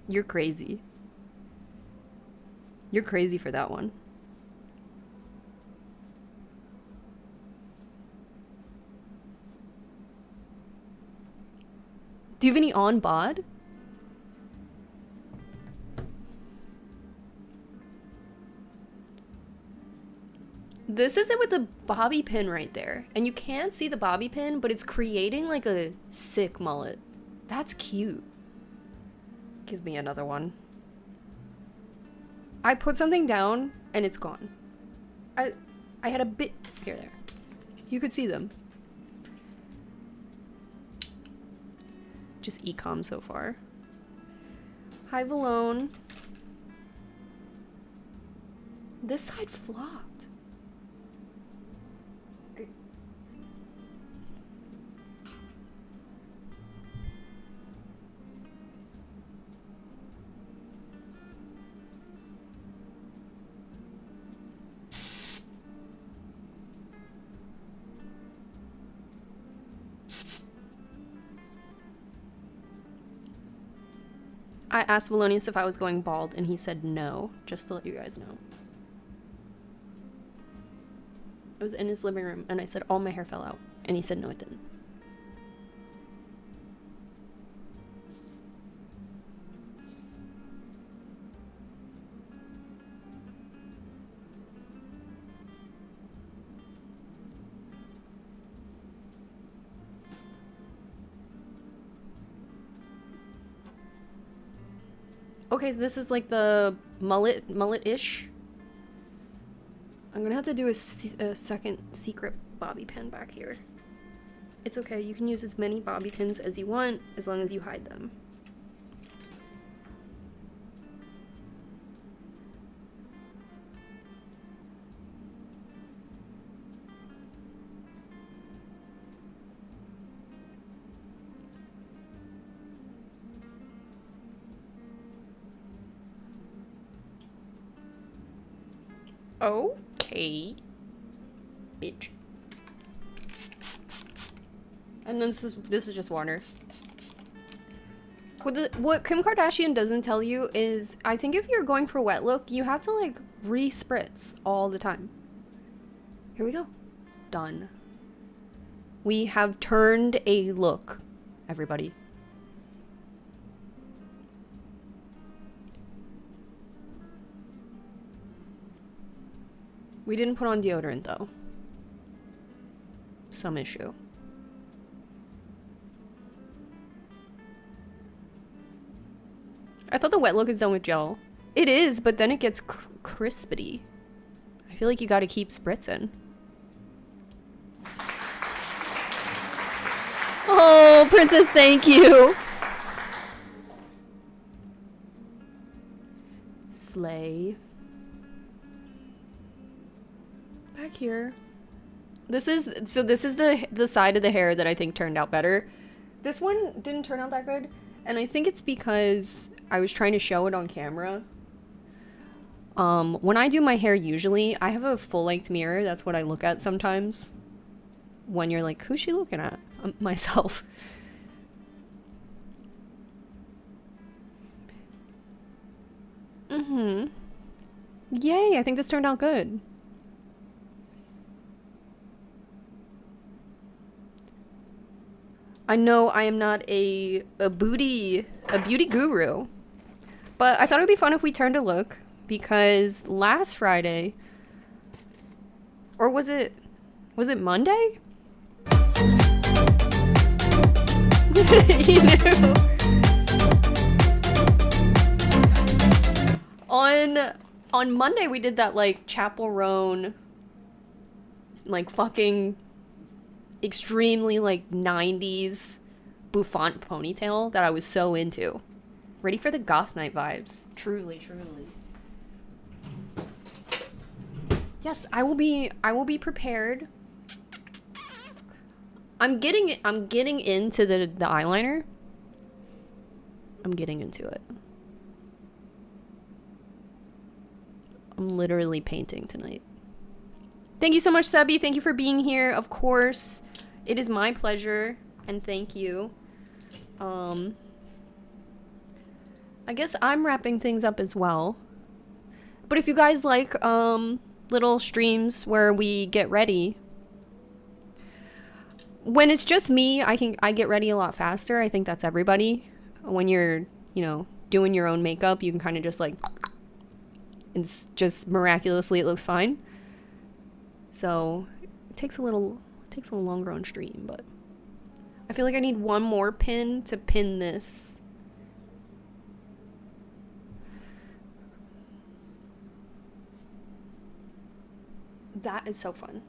You're crazy. You're crazy for that one. Do you have any on bod? This is it with the bobby pin right there. And you can't see the bobby pin, but it's creating like a sick mullet. That's cute. Give me another one. I put something down and it's gone. I had a bit here there. You could see them. Just ecom so far. Hi Valone. This side flopped. I asked Valonius if I was going bald, and he said no, just to let you guys know. I was in his living room, and I said all my hair fell out, and he said no, it didn't. Okay, so this is like the mullet-ish. I'm gonna have to do a second secret bobby pin back here. It's okay, you can use as many bobby pins as you want, as long as you hide them. Okay, bitch. And then this is just water. What Kim Kardashian doesn't tell you is, I think if you're going for wet look, you have to like re-spritz all the time. Here we go. Done. We have turned a look, everybody. We didn't put on deodorant though. Some issue. I thought the wet look is done with gel. It is, but then it gets crispity. I feel like you gotta keep spritzing. Oh, Princess, thank you. Slay. Back here. This is the side of the hair that I think turned out better. This one didn't turn out that good, and I think it's because I was trying to show it on camera. When I do my hair, usually I have a full-length mirror. That's what I look at sometimes. When you're like, who's she looking at? Myself. Yay, I think this turned out good. I know I am not a beauty guru, but I thought it would be fun if we turned a look, because last Friday, or was it Monday? You know? On Monday we did that like Chapel Roan, like fucking extremely like 90s bouffant ponytail that I was so into. Ready for the goth night vibes. Truly. Yes, I will be prepared. I'm getting into the eyeliner. I'm getting into it. I'm literally painting tonight. Thank you so much, Sebi. Thank you for being here. Of course, it is my pleasure, and thank you. I guess I'm wrapping things up as well. But if you guys like little streams where we get ready, when it's just me, I get ready a lot faster. I think that's everybody. When you're, doing your own makeup, you can kind of just like, it's just miraculously it looks fine. So it takes a little longer on stream, but I feel like I need one more pin to pin this. That is so fun.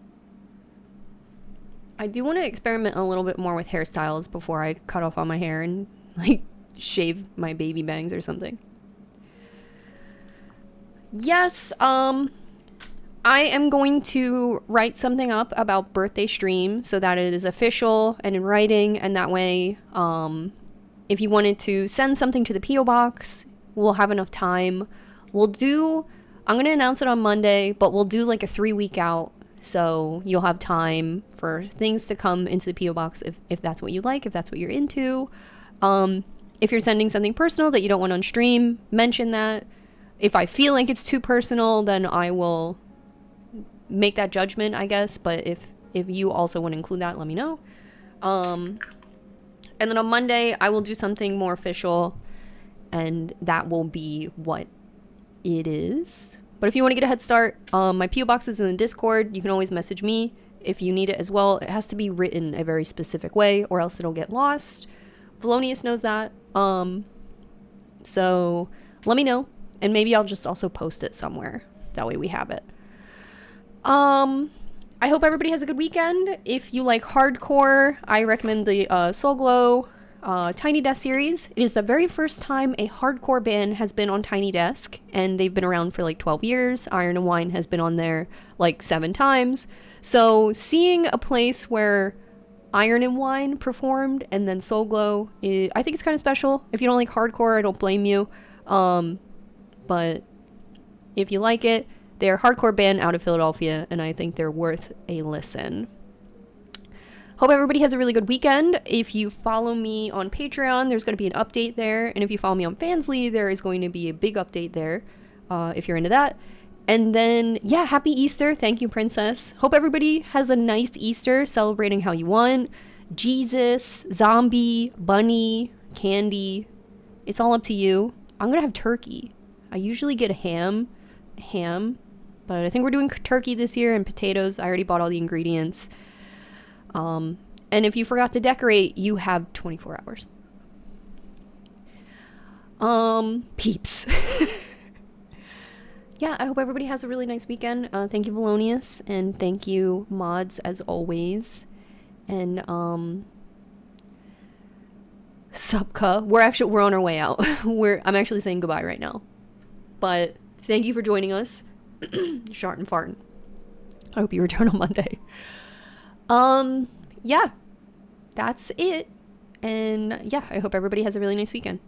I do want to experiment a little bit more with hairstyles before I cut off all my hair and like shave my baby bangs or something. Yes, I am going to write something up about birthday stream so that it is official and in writing, and that way, if you wanted to send something to the P.O. box, we'll have enough time. I'm going to announce it on Monday, but we'll do like a 3-week out, so you'll have time for things to come into the P.O. box if that's what you like, if that's what you're into. If you're sending something personal that you don't want on stream, mention that. If I feel like it's too personal, then I will make that judgment, I guess. But if you also want to include that, let me know. And then on Monday, I will do something more official, and that will be what it is. But if you want to get a head start, my P.O. box is in the Discord. You can always message me if you need it as well. It has to be written a very specific way, or else it'll get lost. Valonius knows that. So let me know, and maybe I'll just also post it somewhere. That way we have it. I hope everybody has a good weekend. If you like hardcore, I recommend the Soul Glow Tiny Desk series. It is the very first time a hardcore band has been on Tiny Desk, and they've been around for like 12 years. Iron and Wine has been on there like 7 times. So seeing a place where Iron and Wine performed and then Soul Glow, I think it's kind of special. If you don't like hardcore, I don't blame you. But if you like it, they're a hardcore band out of Philadelphia, and I think they're worth a listen. Hope everybody has a really good weekend. If you follow me on Patreon, there's going to be an update there. And if you follow me on Fansly, there is going to be a big update there, if you're into that. And then, yeah, happy Easter. Thank you, Princess. Hope everybody has a nice Easter, celebrating how you want. Jesus, zombie, bunny, candy. It's all up to you. I'm going to have turkey. I usually get ham, but I think we're doing turkey this year, and potatoes. I already bought all the ingredients. And if you forgot to decorate, you have 24 hours. Peeps. Yeah, I hope everybody has a really nice weekend. Thank you, Valonius, and thank you, mods, as always. And Subka, we're on our way out. I'm actually saying goodbye right now. But thank you for joining us. Shart and fartin'. I hope you return on Monday. Yeah, that's it. And yeah, I hope everybody has a really nice weekend.